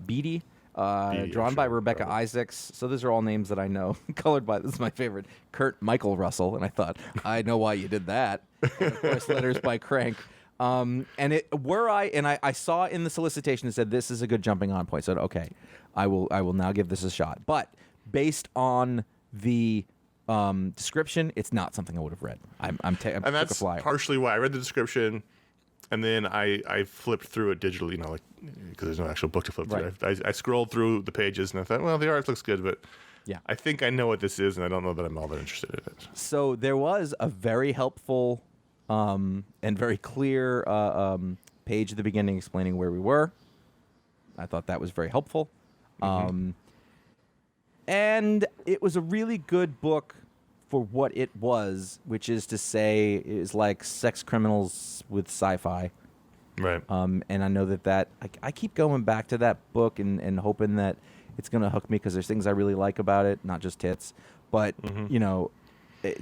by Rebecca Isaacs. So those are all names that I know. Colored by, this is my favorite, Kurt Michael Russell. And I thought, I know why you did that. And of course, letters by Crank. And I saw in the solicitation, it said this is a good jumping on point. So okay, I will now give this a shot. But based on the description, it's not something I would have read. I'm and that's partially why I read the description, and then I flipped through it digitally, like, because there's no actual book to flip through. Right. I scrolled through the pages, and I thought, well, the art looks good, but yeah, I think I know what this is, and I don't know that I'm all that interested in it. So there was a very helpful and very clear page at the beginning explaining where we were. I thought that was very helpful. Mm-hmm. And it was a really good book for what it was, which is to say it is like sex criminals with sci-fi. Right. And I know that I keep going back to that book and hoping that it's going to hook me because there's things I really like about it, not just tits. But,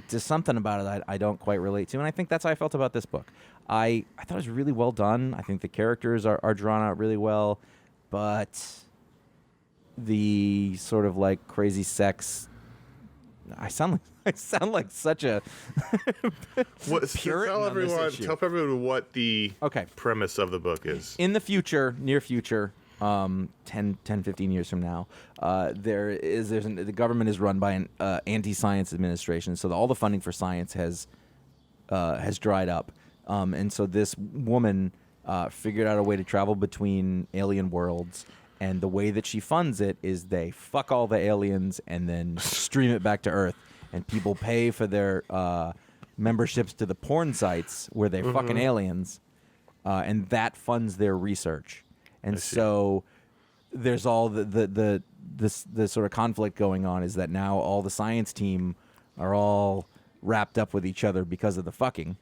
just something about it I don't quite relate to. And I think that's how I felt about this book. I thought it was really well done. I think the characters are drawn out really well. But the sort of like crazy sex, I sound like such a Tell everyone what the premise of the book is. In the future, near future, 10, 15 years from now, the government is run by an anti-science administration, so all the funding for science has dried up, and so this woman figured out a way to travel between alien worlds, and the way that she funds it is they fuck all the aliens and then stream it back to Earth, and people pay for their memberships to the porn sites where they're fucking aliens, and that funds their research. And so there's all the sort of conflict going on is that now all the science team are all wrapped up with each other because of the fucking.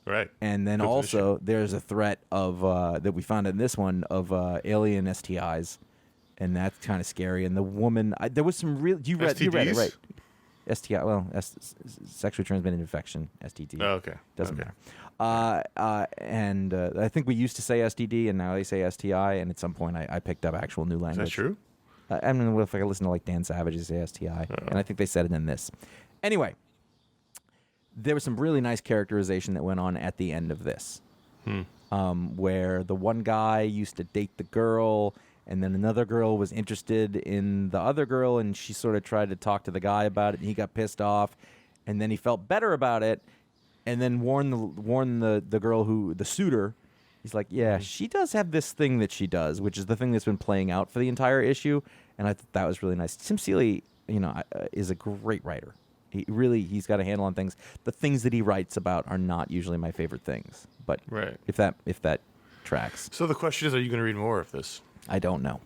Right. And then also there's a threat of that we found in this one of alien STIs, and that's kind of scary. And the woman, there was some real. You read it, right? STI, sexually transmitted infection, STD. Oh, okay. Doesn't matter. And I think we used to say STD, and now they say STI. And at some point, I picked up actual new language. Is that true? I mean, if I listen to like Dan Savage, they say STI, and I think they said it in this. Anyway, there was some really nice characterization that went on at the end of this, where the one guy used to date the girl. And then another girl was interested in the other girl, and she sort of tried to talk to the guy about it, and he got pissed off. And then he felt better about it, and then warned the girl the suitor. He's like, yeah, she does have this thing that she does, which is the thing that's been playing out for the entire issue. And I thought that was really nice. Tim Seeley, is a great writer. He's got a handle on things. The things that he writes about are not usually my favorite things, but if that tracks. So the question is, are you going to read more of this? I don't know.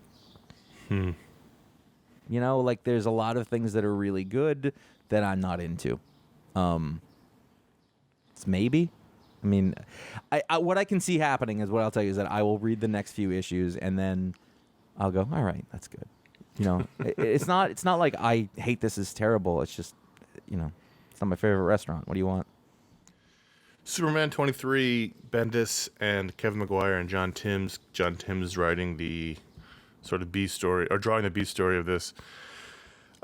Like there's a lot of things that are really good that I'm not into. podcasts, maybe. I mean, what I can see happening is what I'll tell you is that I will read the next few issues and then I'll go, all right, that's good. You know, it's not like I hate this is terrible. It's just, you know, it's not my favorite restaurant. What do you want? Superman 23, Bendis and Kevin Maguire and John Timms. John Timms writing the sort of B story, or drawing the B story of this.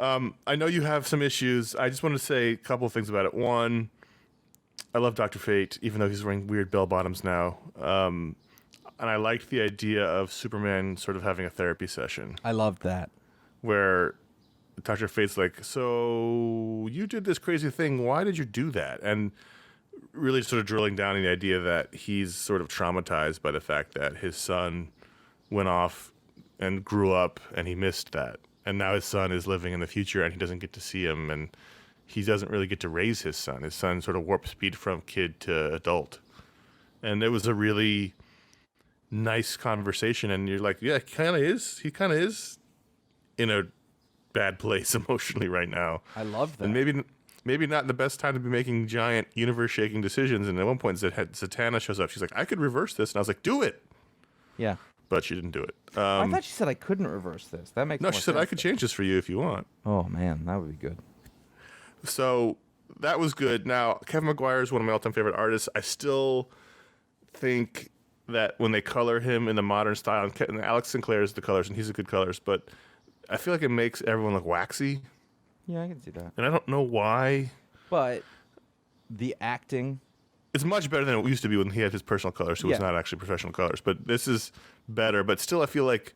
I know you have some issues. I just want to say a couple of things about it. One, I love Dr. Fate, even though he's wearing weird bell bottoms now. And I liked the idea of Superman sort of having a therapy session. I loved that. Where Dr. Fate's like, so you did this crazy thing. Why did you do that? And really sort of drilling down in the idea that he's sort of traumatized by the fact that his son went off and grew up and he missed that. And now his son is living in the future and he doesn't get to see him, and he doesn't really get to raise his son. His son sort of warp speed from kid to adult. And it was a really nice conversation, and you're like, yeah, he kind of is in a bad place emotionally right now. I love that. And maybe not the best time to be making giant universe-shaking decisions. And at one point, Zatanna shows up. She's like, I could reverse this. And I was like, do it. Yeah. But she didn't do it. I thought she said I couldn't reverse this. That makes no, more she said, sense I could change this for you if you want. Oh, man, that would be good. So that was good. Now, Kevin Maguire is one of my all-time favorite artists. I still think that when they color him in the modern style, and Alex Sinclair is the colors, and he's a good colors, but I feel like it makes everyone look waxy. Yeah, I can see that. And I don't know why. But the acting... It's much better than it used to be when he had his personal colors, so it's not actually professional colors. But this is better. But still, I feel like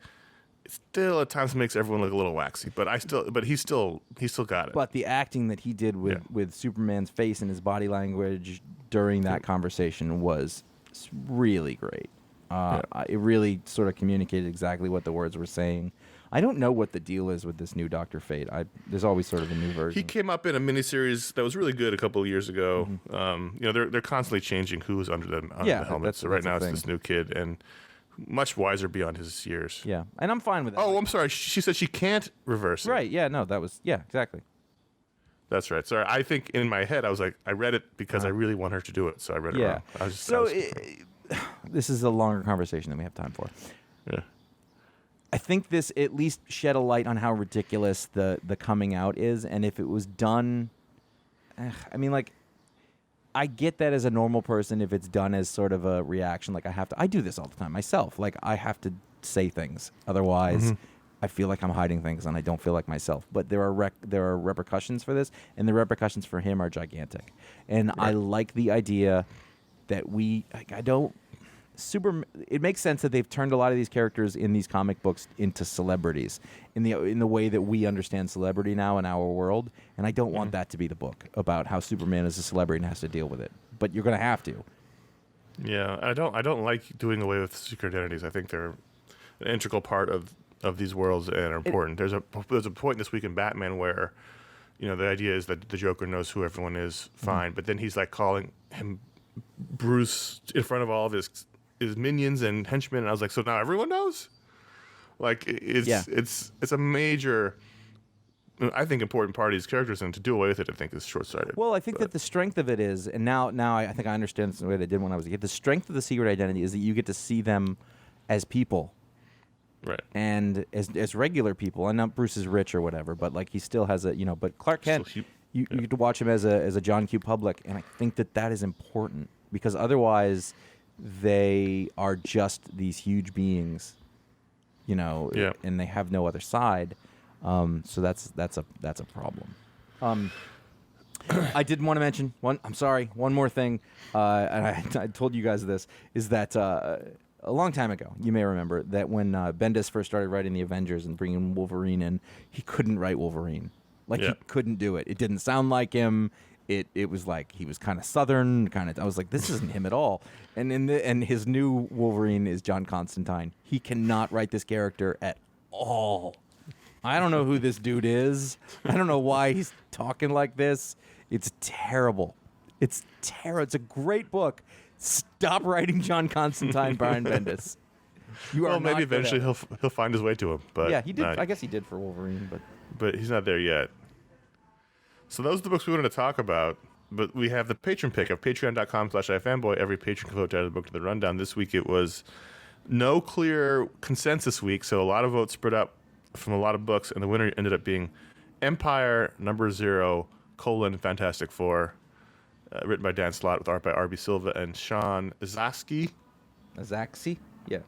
it still at times makes everyone look a little waxy. But he still got it. But the acting that he did with Superman's face and his body language during that conversation was really great. It really sort of communicated exactly what the words were saying. I don't know what the deal is with this new Dr. Fate. There's always sort of a new version. He came up in a miniseries that was really good a couple of years ago. Mm-hmm. They're constantly changing who's under the helmet. So right now it's this new kid, and much wiser beyond his years. Yeah, and I'm fine with that. Oh, I'm sorry. She said she can't reverse it. Right, yeah, no, that was... Yeah, exactly. That's right. Sorry, I think in my head I was like, I read it because I really want her to do it, so I read it wrong. This is a longer conversation than we have time for. Yeah. I think this at least shed a light on how ridiculous the coming out is, and if it was done, I mean, like, I get that as a normal person if it's done as sort of a reaction. Like, I do this all the time myself. Like, I have to say things, otherwise I feel like I'm hiding things and I don't feel like myself. But there are repercussions for this, and the repercussions for him are gigantic. And I like the idea that it makes sense that they've turned a lot of these characters in these comic books into celebrities in the way that we understand celebrity now in our world, and I don't want that to be the book about how Superman is a celebrity and has to deal with it. But you're going to have to. Yeah, I don't like doing away with secret identities. I think they're an integral part of these worlds and are important. There's a point this week in Batman where, the idea is that the Joker knows who everyone is, fine, but then he's like calling him Bruce in front of all of his minions and henchmen, and I was like, so now everyone knows? Like, it's a major, I think, important part of these characters, and to do away with it, I think, is short-sighted. Well, I think that the strength of it is, and now I think I understand the way they did when I was a kid, the strength of the secret identity is that you get to see them as people. Right. And as regular people, and not Bruce is rich or whatever, but like he still has but Clark Kent, you get to watch him as a John Q. Public, and I think that is important, because otherwise they are just these huge beings, and they have no other side. So that's a problem. I did want to mention one more thing, and I told you guys this, is that a long time ago, you may remember that when Bendis first started writing the Avengers and bringing Wolverine in, he couldn't write Wolverine. He couldn't do it. It didn't sound like him. It was like he was kind of Southern, I was like, this isn't him at all. And his new Wolverine is John Constantine. He cannot write this character at all. I don't know who this dude is. I don't know why he's talking like this. It's terrible. It's terrible. It's a great book. Stop writing John Constantine, Brian Bendis. Maybe eventually he'll find his way to him. But yeah, he did. I guess he did for Wolverine, but he's not there yet. So those are the books we wanted to talk about. But we have the patron pick of patreon.com/iFanboy. Every patron can vote out of the book to the rundown. This week it was no clear consensus week, so a lot of votes spread out from a lot of books, and the winner ended up being Empyre #0: Fantastic Four, written by Dan Slott with art by R.B. Silva and Sean Izaksky. Izaksky? Yeah.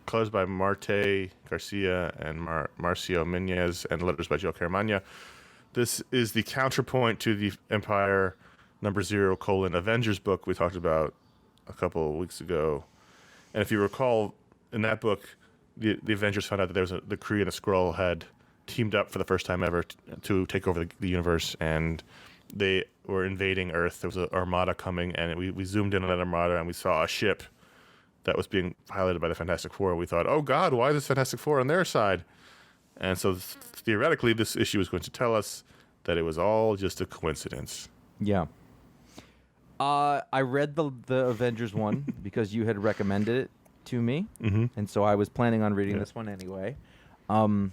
Colors by Marte Garcia and Marcio Menez, and letters by Joe Caramagna. This is the counterpoint to the Empyre #0: Avengers book we talked about a couple of weeks ago. And if you recall, in that book, the Avengers found out that the Kree and the Skrull had teamed up for the first time ever to take over the universe, and they were invading Earth. There was an armada coming, and we zoomed in on that armada, and we saw a ship that was being piloted by the Fantastic Four. We thought, oh God, why is Fantastic Four on their side? And so theoretically, this issue is going to tell us that it was all just a coincidence. Yeah. I read the Avengers one because you had recommended it to me, and so I was planning on reading this one anyway. I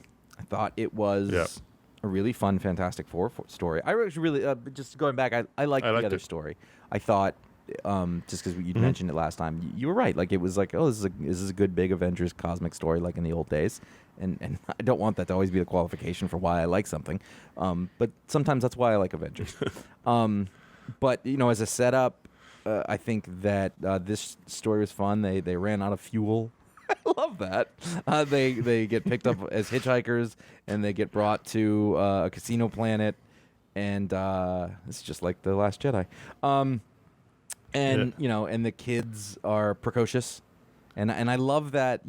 thought it was a really fun Fantastic Four story. I really, just going back, I liked the other story. I thought, just because you mentioned it last time, you were right. Like, it was like, oh, this is a good big Avengers cosmic story like in the old days. And I don't want that to always be the qualification for why I like something. But sometimes that's why I like Avengers. But, as a setup, I think that this story was fun. They ran out of fuel. I love that. They get picked up as hitchhikers, and they get brought to a casino planet. And it's just like The Last Jedi. And, and the kids are precocious. And I love that,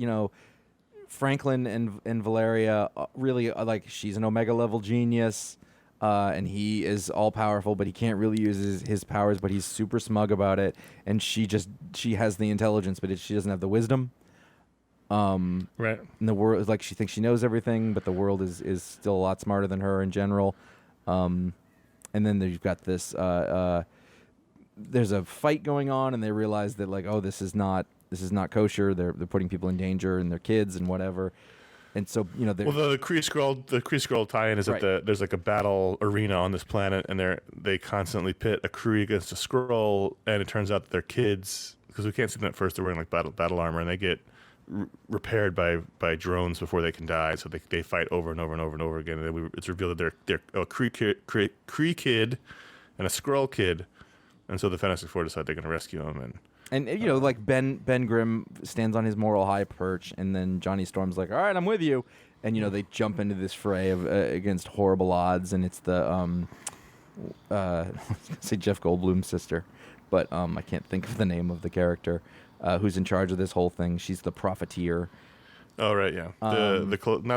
Franklin and Valeria really are like, she's an Omega level genius, and he is all powerful, but he can't really use his powers, but he's super smug about it. And she has the intelligence, but she doesn't have the wisdom. Right. And the world is like, she thinks she knows everything, but the world is still a lot smarter than her in general. And then you've got this, there's a fight going on, and they realize that, like, oh, this is not kosher. They're putting people in danger and their kids and whatever. And so, the Kree Skrull tie-in is that there's like a battle arena on this planet, and they constantly pit a Kree against a Skrull, and it turns out that their kids, because we can't see them at first, they're wearing like battle armor, and they get repaired by drones before they can die. So they fight over and over and over and over again, and then it's revealed that they're a Kree kid and a Skrull kid. And so the Fantastic Four decide they're going to rescue him. And like Ben Grimm stands on his moral high perch, and then Johnny Storm's like, all right, I'm with you. And, they jump into this fray of against horrible odds, and it's the, I was going to say Jeff Goldblum's sister, but I can't think of the name of the character who's in charge of this whole thing. She's the profiteer. Oh, right, yeah. Not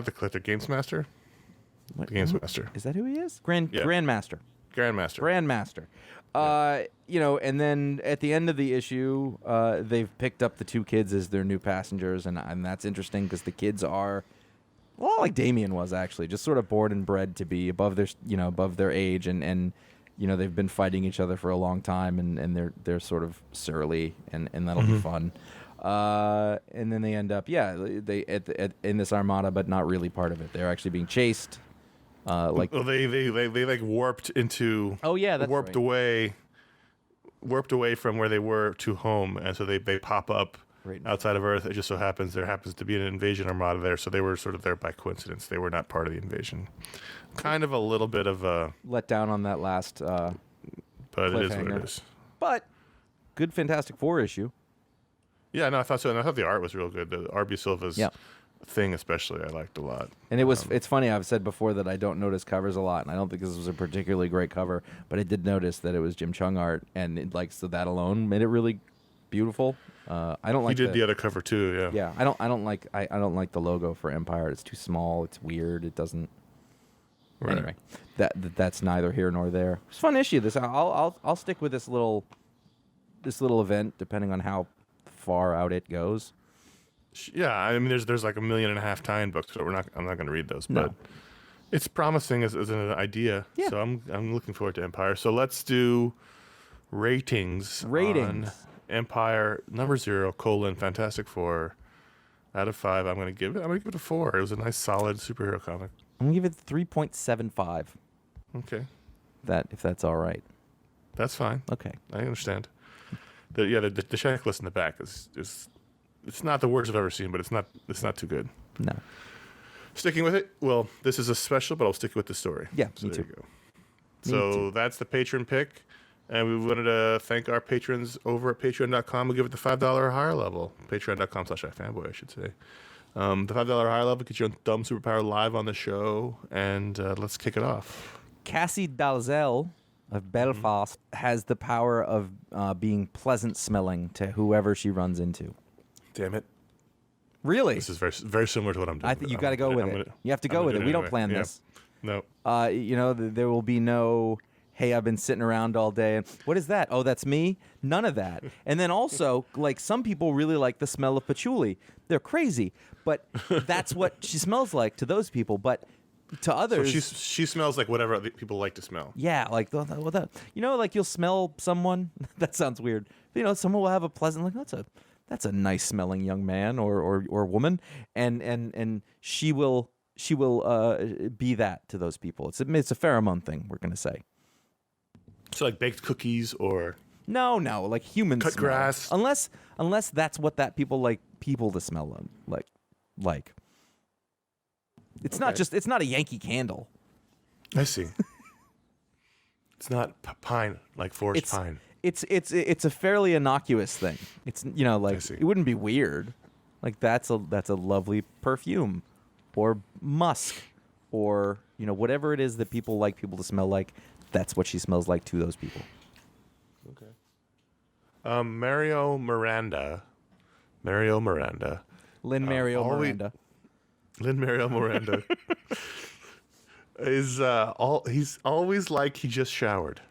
the collector, Games Master? What, the Games Master. Is that who he is? Grandmaster. Grandmaster. And then at the end of the issue, they've picked up the two kids as their new passengers, and that's interesting because the kids are, well, like Damien was actually, just sort of born and bred to be above their age, and they've been fighting each other for a long time, and they're sort of surly, and that'll be fun. And then they end up, in this armada, but not really part of it. They're actually being chased. They like warped into. Oh yeah, that's warped right. warped away from where they were to home, and so they pop up outside of Earth. It just so happens there happens to be an invasion armada there, so they were sort of there by coincidence. They were not part of the invasion. Kind of a little bit of a let down on that last. But it is what it is. But good Fantastic Four issue. Yeah, no, I thought so, and I thought the art was real good. The R.B. Silva's thing, especially, I liked a lot. And it's funny. I've said before that I don't notice covers a lot, and I don't think this was a particularly great cover. But I did notice that it was Jim Chung art, and so that alone made it really beautiful. I don't like. He did the other cover too. Yeah. Yeah, I don't like the logo for Empyre. It's too small. It's weird. It doesn't. Right. Anyway, that's neither here nor there. It's a fun issue. I'll stick with this little event depending on how far out it goes. Yeah, I mean, there's like 1.5 million tie-in books, so I'm not going to read those, but it's promising as an idea. Yeah. So I'm looking forward to Empyre. So let's do ratings. On Empyre #0: Fantastic Four. Out of 5, I'm going to give it a 4. It was a nice, solid superhero comic. I'm going to give it 3.75. Okay. If that's all right. That's fine. Okay. I understand. The checklist in the back is it's not the worst I've ever seen, but it's not too good. No. Sticking with it. Well, this is a special, but I'll stick with the story. Yeah, so me there too. you go. So that's the Patron Pick. And we wanted to thank our patrons over at patreon.com. We'll give it the $5 or higher level. Patreon.com/iFanboy, I should say. The $5 or higher level gets your own dumb superpower live on the show. And let's kick it off. Cassie Dalzell of Belfast has the power of being pleasant smelling to whoever she runs into. Damn it. Really? This is very, very similar to what I'm doing. I think you got to go with it. You have to go with it. We don't plan this. No. There will be no, hey, I've been sitting around all day. And what is that? Oh, that's me? None of that. And then also, like, some people really like the smell of patchouli. They're crazy. But that's what she smells like to those people. But to others... So she smells like whatever other people like to smell. Yeah, like, like you'll smell someone. That sounds weird. Someone will have a pleasant, like, that's a nice smelling young man or woman. And she will be that to those people. It's a pheromone thing, we're going to say. So like baked cookies or... No, like human cut smell. grass. Unless that's what that people like people to smell them. Like. It's not a Yankee Candle. I see. It's not pine, like forest pine. It's a fairly innocuous thing. It's it wouldn't be weird. Like that's a lovely perfume. Or musk, or whatever it is that people like people to smell like, that's what she smells like to those people. Okay. Miranda. Lynn Mario Miranda. Lynn Mario Miranda is he's always like he just showered.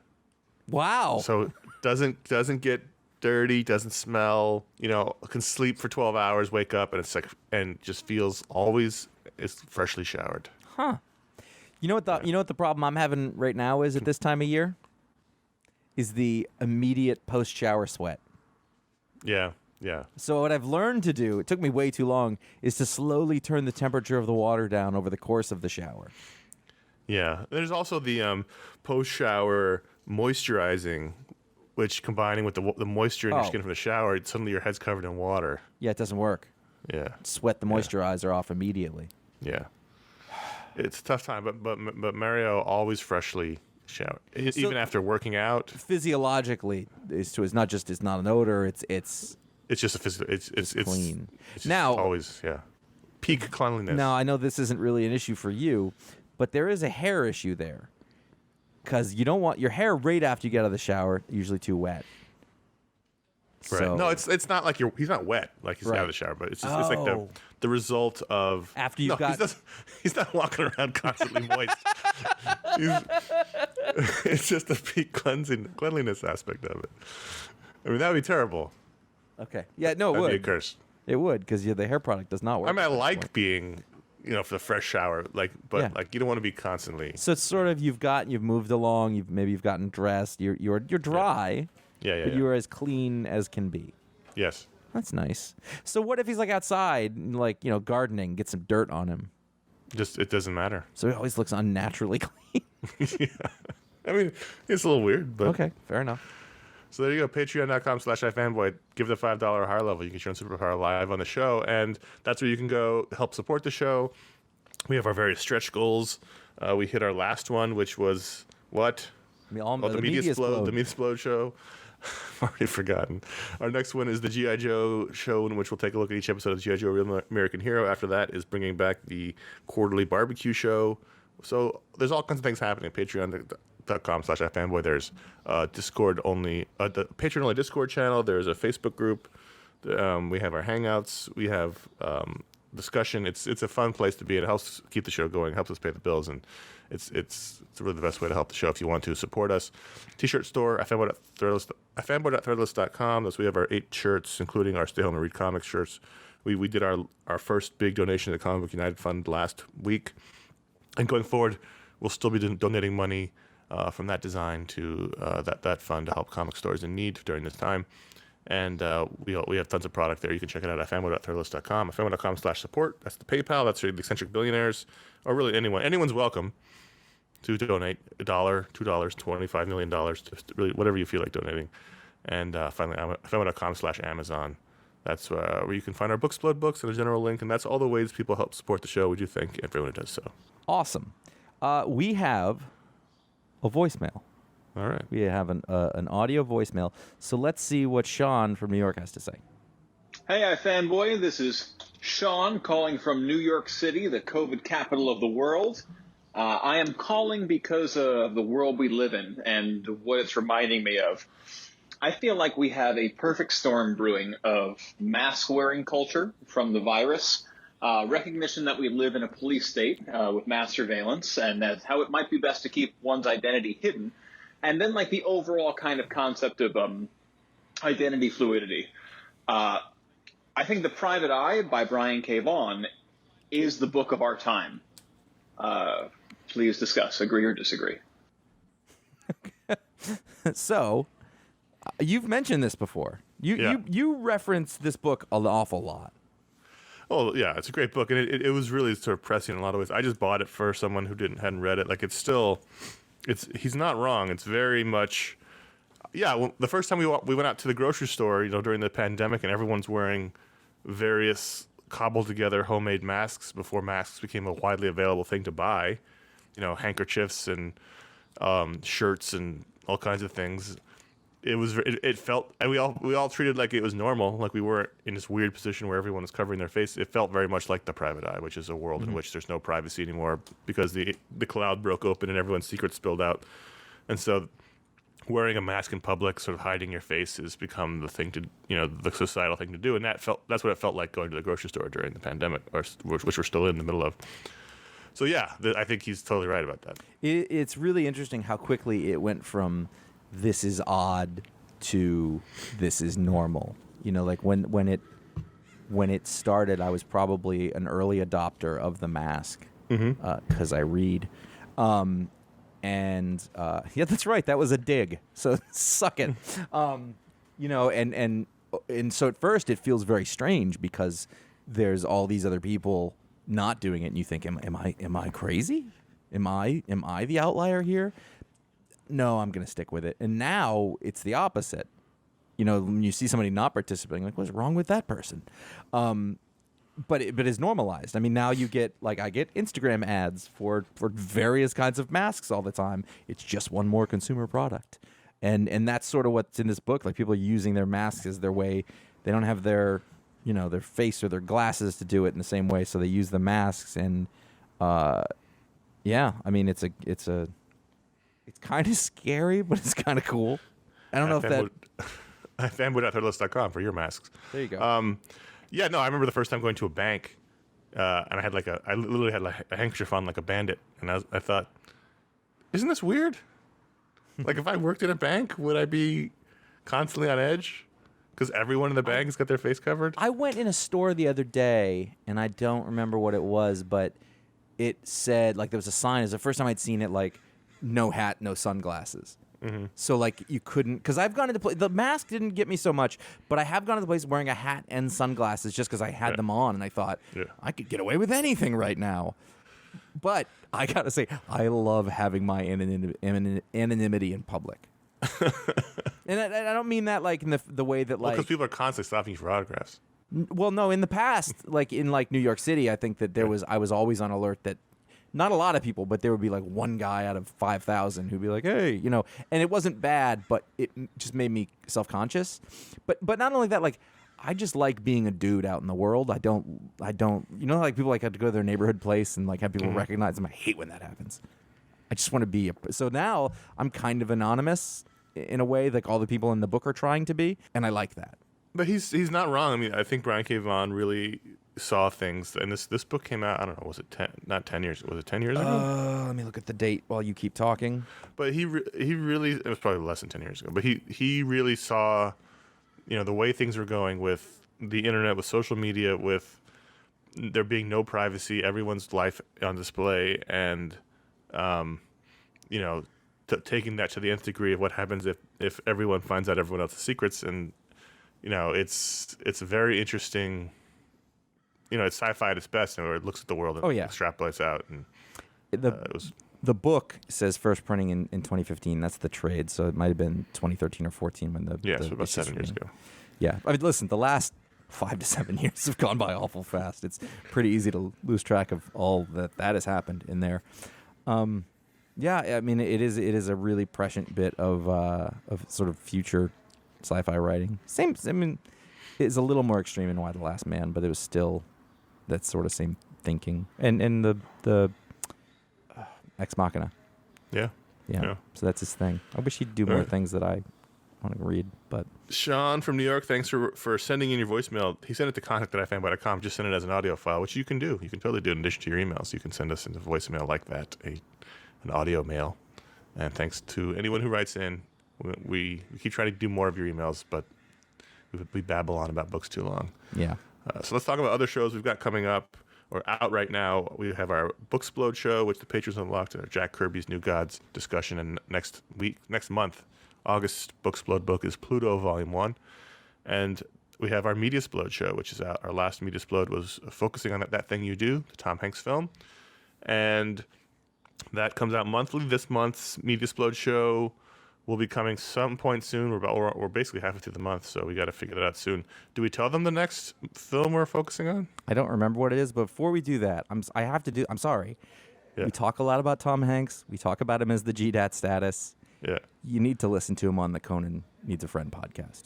Wow. So doesn't get dirty, doesn't smell. Can sleep for 12 hours, wake up, and it's like and just feels always. It's freshly showered. Huh. You know what the problem I'm having right now is at this time of year? Is the immediate post-shower sweat. Yeah. So what I've learned to do, it took me way too long, is to slowly turn the temperature of the water down over the course of the shower. Yeah. There's also the post-shower moisturizing, which combining with the moisture in your skin from the shower, suddenly your head's covered in water. Yeah, it doesn't work. Yeah. Sweat the moisturizer off immediately. Yeah. It's a tough time, but Mario always freshly showered, even after working out. Physiologically, it's not an odor. It's just a physical. It's clean. It's now always peak cleanliness. Now I know this isn't really an issue for you, but there is a hair issue there, because you don't want your hair right after you get out of the shower usually too wet. Right. So, no, it's not like he's not wet like he's out of the shower, but it's just it's like the result of after you've got. He's not walking around constantly moist. It's just the peak cleanliness aspect of it. I mean, that would be terrible. Okay. Yeah. No, it would. That'd be a curse. It would, because the hair product does not work. I mean, I like being, for the fresh shower, but you don't want to be constantly. So it's sort of you've moved along, you've gotten dressed, you're dry. Yeah. But you're as clean as can be. Yes. That's nice. So what if he's like outside, gardening, get some dirt on him? It doesn't matter. So he always looks unnaturally clean. Yeah. I mean, it's a little weird, but okay, fair enough. So there you go, patreon.com/iFanboy. Give the $5 or higher level. You can show Superpower live on the show, and that's where you can go help support the show. We have our various stretch goals. We hit our last one, which was what? The Media Explode. The Media Explode show. I've already forgotten. Our next one is the G.I. Joe show, in which we'll take a look at each episode of G.I. Joe Real American Hero. After that is bringing back the quarterly barbecue show. So there's all kinds of things happening. Patreon.com/iFanboy. There's Discord only, the Patreon only Discord channel. There's a Facebook group. We have our Hangouts. We have discussion. It's a fun place to be. It helps keep the show going. Helps us pay the bills, and it's really the best way to help the show if you want to support us. T-shirt store, iFanboy.threadless.com. That's we have our 8 shirts, including our Stay Home and Read Comics shirts. We did our first big donation to the Comic Book United Fund last week, and going forward, we'll still be donating money from that design to that fund to help comic stores in need during this time. And we have tons of product there. You can check it out at iFanboy.threadless.com, iFanboy.com/support. That's the PayPal. That's the Eccentric Billionaires, or really anyone. Anyone's welcome. to donate $1, $2, $25 million, just really whatever you feel like donating. And finally, iFanboy.com/Amazon. That's where you can find our Booksplode books and a general link, and that's all the ways people help support the show. We do thank everyone who does so. Awesome. We have a voicemail. All right. We have an audio voicemail. So let's see what Sean from New York has to say. Hey, iFanboy. This is Sean calling from New York City, the COVID capital of the world. I am calling because of the world we live in and what it's reminding me of. I feel like we have a perfect storm brewing of mask-wearing culture from the virus, recognition that we live in a police state with mass surveillance, and that's how it might be best to keep one's identity hidden, and then like the overall kind of concept of identity fluidity. I think The Private Eye by Brian K. Vaughan is the book of our time. Please discuss, agree or disagree. So, you've mentioned this before. You reference this book an awful lot. Oh yeah, it's a great book, and it was really sort of prescient in a lot of ways. I just bought it for someone who hadn't read it. Like he's not wrong. It's very much, Well, the first time we went out to the grocery store, during the pandemic, and everyone's wearing various cobbled together homemade masks before masks became a widely available thing to buy. Handkerchiefs and shirts and all kinds of things. It felt, and we all treated like it was normal, like we weren't in this weird position where everyone was covering their face. It felt very much like The Private Eye, which is a world in which there's no privacy anymore because the cloud broke open and everyone's secrets spilled out. And so wearing a mask in public, sort of hiding your face, has become the thing to, the societal thing to do. And that's what it felt like going to the grocery store during the pandemic, which we're still in the middle of. So yeah, I think he's totally right about that. It's really interesting how quickly it went from this is odd to this is normal. Like when it started, I was probably an early adopter of the mask because I read. Yeah, that's right. That was a dig. So suck it. And so at first it feels very strange because there's all these other people not doing it, and you think, am I crazy? Am I the outlier here? No, I'm going to stick with it. And now it's the opposite. When you see somebody not participating, like, what's wrong with that person? But it's normalized. I mean, now you get, I get Instagram ads for various kinds of masks all the time. It's just one more consumer product. And that's sort of what's in this book. Like, people are using their masks as their way. They don't have their face or their glasses to do it in the same way, so they use the masks. And yeah, I mean, it's kind of scary, but it's kind of cool. I don't know if that. iFanboy.threadless.com for your masks. There you go. Yeah, no, I remember the first time going to a bank, and I literally had a handkerchief on like a bandit, and I thought, isn't this weird? Like, if I worked in a bank, would I be constantly on edge? Because everyone in the bank has got their face covered? I went in a store the other day, and I don't remember what it was, but it said, there was a sign. It was the first time I'd seen it, no hat, no sunglasses. Mm-hmm. So, you couldn't... Because I've gone into... The mask didn't get me so much, but I have gone to the place wearing a hat and sunglasses just because I had them on, and I thought, I could get away with anything right now. But I got to say, I love having my anonymity in public. And I don't mean that in the way that because people are constantly stopping you for autographs. Well, no, in the past, in New York City, I think that I was always on alert that not a lot of people, but there would be one guy out of 5,000 who'd be like, hey, and it wasn't bad, but it just made me self-conscious. But not only that, I just like being a dude out in the world. I don't, people have to go to their neighborhood place and have people recognize them. I hate when that happens. I just want to be so now I'm kind of anonymous in a way, all the people in the book are trying to be, and I like that. But he's not wrong. I mean, I think Brian K. Vaughan really saw things, and this book came out, I don't know, was it 10 years? Was it 10 years ago? Let me look at the date while you keep talking. But he really, it was probably less than 10 years ago, but he really saw, the way things were going with the internet, with social media, with there being no privacy, everyone's life on display, and taking that to the nth degree of what happens if everyone finds out everyone else's secrets. And it's very interesting. It's sci-fi at its best, where it looks at the world and extrapolates out. And The book says first printing in 2015. That's the trade, so it might have been 2013 or 14 when the so about 7 years ago. Yeah, I mean, listen, the last 5 to 7 years have gone by awful fast. It's pretty easy to lose track of all that has happened in there. Yeah, I mean, it is a really prescient bit of sort of future sci-fi writing. I mean, it's a little more extreme in Y the Last Man, but it was still that sort of same thinking. And the Ex Machina. Yeah. So that's his thing. I wish he'd do more things that I want to read, but Sean from New York, thanks for sending in your voicemail. He sent it to contact@ifanboy.com. Just send it as an audio file, which you can do. You can totally do it in addition to your emails. You can send us into voicemail like that, an audio mail. And thanks to anyone who writes in. We keep trying to do more of your emails, but we babble on about books too long. Yeah. So let's talk about other shows we've got coming up or out right now. We have our Booksplode show, which the patrons unlocked, and our Jack Kirby's New Gods discussion. And next month, August Booksplode book is Pluto Volume 1. And we have our Mediasplode show, which is out. Our last Mediasplode was focusing on That Thing You Do, the Tom Hanks film. And that comes out monthly. This month's Mediasplode show will be coming some point soon. We're basically halfway through the month, so we got to figure that out soon. Do we tell them the next film we're focusing on? I don't remember what it is, but before we do that, I'm sorry. Yeah. We talk a lot about Tom Hanks. We talk about him as the GDAT status. Yeah. You need to listen to him on the Conan Needs a Friend podcast.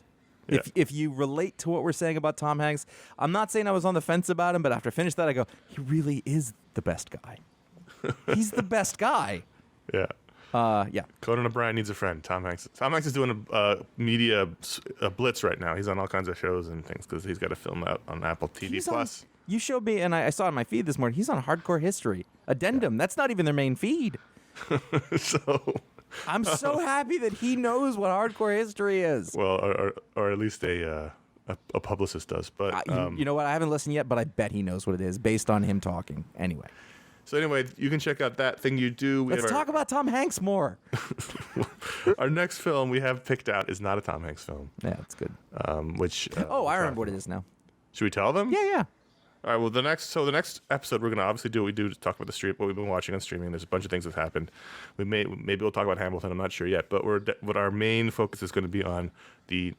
Yeah. If you relate to what we're saying about Tom Hanks, I'm not saying I was on the fence about him, but after I finished that, I go, he really is the best guy. He's the best guy. Yeah. Yeah. Conan O'Brien Needs a Friend. Tom Hanks. Tom Hanks is doing a media blitz right now. He's on all kinds of shows and things because he's got a film out on Apple TV Plus. You showed me, and I saw it on my feed this morning. He's on Hardcore History Addendum. Yeah. That's not even their main feed. So I'm so happy that he knows what Hardcore History is. Well, or at least a publicist does. But you know what? I haven't listened yet, but I bet he knows what it is based on him talking. Anyway. So anyway, you can check out That Thing You Do. Let's talk about Tom Hanks more. Our next film we have picked out is not a Tom Hanks film. Yeah, that's good. I remember what it is now. Should we tell them? Yeah. All right. Well, the next episode we're gonna obviously do what we do to talk about what we've been watching on streaming. There's a bunch of things that have happened. Maybe we'll talk about Hamilton. I'm not sure yet, but what our main focus is going to be on the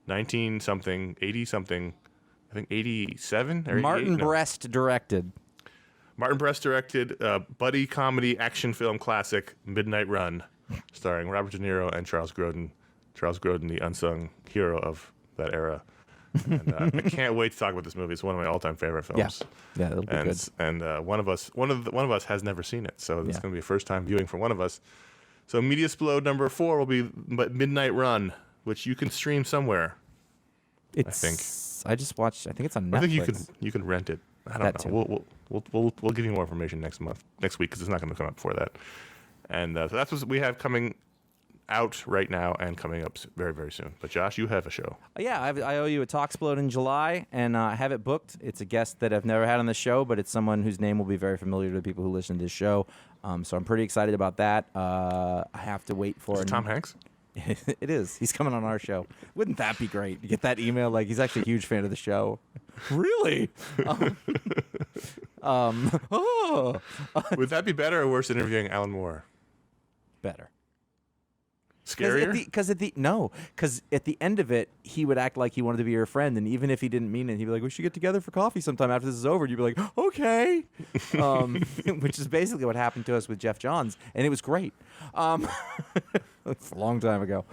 19-something, 80-something, I think 87 or Martin Brest directed. Martin Brest directed buddy comedy action film classic Midnight Run, starring Robert De Niro and Charles Grodin. Charles Grodin, the unsung hero of that era. And I can't wait to talk about this movie. It's one of my all-time favorite films. Yeah, it'll be good. And one of us has never seen it, so it's going to be a first-time viewing for one of us. So Mediasplode number 4 will be Midnight Run, which you can stream somewhere. I think. I just watched. I think it's on Netflix. I think you can rent it. I don't know. We'll give you more information next week because it's not going to come up before that. And so that's what we have coming out right now and coming up very, very soon. But Josh, you have a show. Yeah, I owe you a Talksplode in July, and I have it booked. It's a guest that I've never had on the show, but it's someone whose name will be very familiar to the people who listen to this show. So I'm pretty excited about that. I have to wait for it. Tom Hanks? It is. He's coming on our show. Wouldn't that be great? You get that email, like he's actually a huge fan of the show. Really? Would that be better or worse than interviewing Alan Moore? Better. Scarier? Because at the end of it, he would act like he wanted to be your friend, and even if he didn't mean it, he'd be like, "We should get together for coffee sometime after this is over." And you'd be like, "Okay," which is basically what happened to us with Jeff Johns, and it was great. It's a long time ago.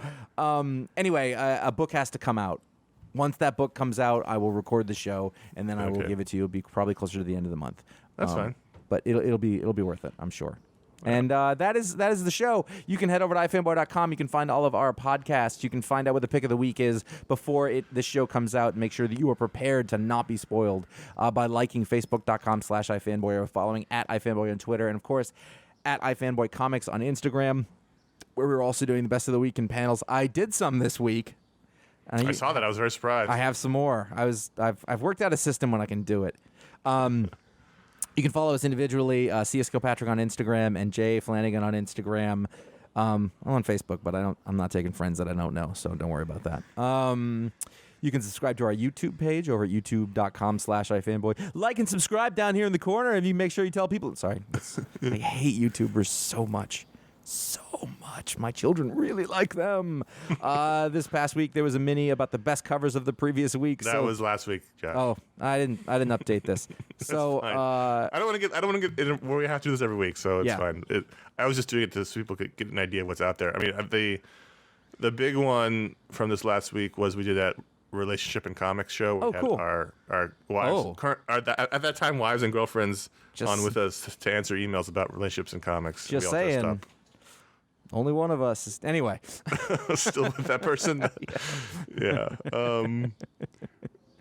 Anyway, a book has to come out. Once that book comes out, I will record the show, and then I will give it to you. It'll be probably closer to the end of the month. That's fine. But it'll be worth it, I'm sure. And that is the show. You can head over to ifanboy.com. You can find all of our podcasts. You can find out what the pick of the week is before this show comes out and make sure that you are prepared to not be spoiled by liking facebook.com/ifanboy or following @ifanboy on Twitter. And, of course, @ifanboycomics on Instagram, where we're also doing the best of the week in panels. I did some this week. I saw that. I was very surprised. I have some more. I've worked out a system when I can do it. You can follow us individually, CSGO Patrick on Instagram and Jay Flanagan on Instagram. I'm on Facebook, but I'm not taking friends that I don't know, so don't worry about that. You can subscribe to our YouTube page over at youtube.com/iFanboy. Like and subscribe down here in the corner, and you make sure you tell people. Sorry, I hate YouTubers so much. So much. My children really like them. This past week there was a mini about the best covers of the previous week. That was last week, Josh. Oh, I didn't update this. So I don't want to get where we have to do this every week, so it's fine. I was just doing it so people could get an idea of what's out there. I mean, the big one from this last week was we did that relationship and comics show. We had cool. Our wives, at that time, wives and girlfriends on with us to answer emails about relationships and comics. Just saying. Only one of us is anyway. Still with that person. Yeah.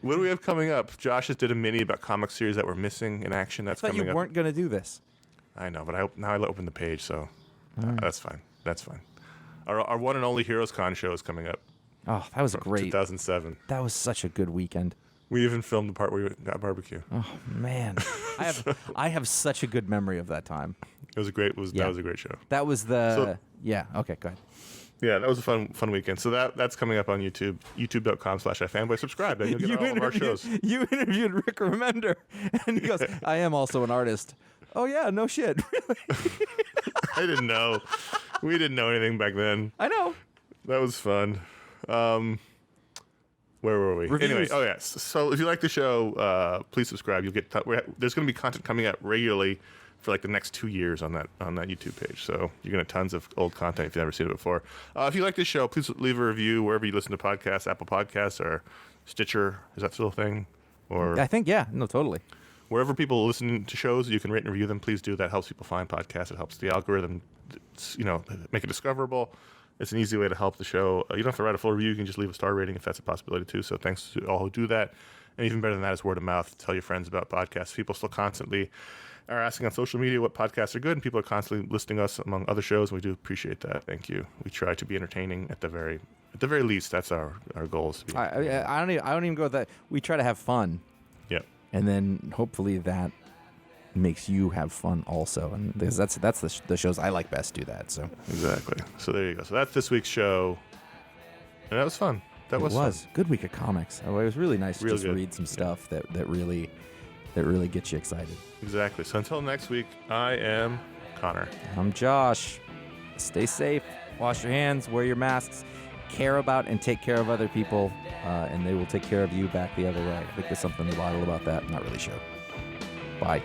What do we have coming up? Josh just did a mini about comic series that were missing in action. That's coming up. You weren't going to do this. I know, but now I open the page, so that's fine. That's fine. Our one and only Heroes Con show is coming up. Oh, that was great. 2007. That was such a good weekend. We even filmed the part where we got barbecue. Oh man, I have such a good memory of that time. That was a great show. That was yeah. Okay, go ahead. Yeah, that was a fun weekend. So that's coming up on YouTube, youtube.com/iFanboy. Subscribe, and you'll get all of our shows. You interviewed Rick Remender, and he goes, "I am also an artist." Oh yeah, no shit. Really? I didn't know. We didn't know anything back then. I know. That was fun. Where were we? Reviews. Anyway, oh yes. So if you like the show, please subscribe. You'll get there's going to be content coming out regularly for like the next 2 years on that YouTube page. So you're going to have tons of old content if you've never seen it before. If you like this show, please leave a review wherever you listen to podcasts, Apple Podcasts or Stitcher. Is that still a thing? Or I think totally. Wherever people listen to shows, you can rate and review them. Please do that. Helps people find podcasts. It helps the algorithm, make it discoverable. It's an easy way to help the show. You don't have to write a full review. You can just leave a star rating if that's a possibility too. So thanks to all who do that. And even better than that is word of mouth. Tell your friends about podcasts. People still constantly are asking on social media what podcasts are good, and people are constantly listing us among other shows, and we do appreciate that. Thank you. We try to be entertaining at the very least. That's our goal is to be. I don't even go with that. We try to have fun. Yep. And then hopefully that makes you have fun also, and because that's the shows I like best do that. So exactly. So there you go. So that's this week's show, and that was fun. That was fun. Good week of comics. It was really nice to just read some stuff that really gets you excited. Exactly. So until next week, I am Connor. I'm Josh. Stay safe. Wash your hands. Wear your masks. Care about and take care of other people, and they will take care of you back the other way. I think there's something in the Bible about that. I'm not really sure. Bye.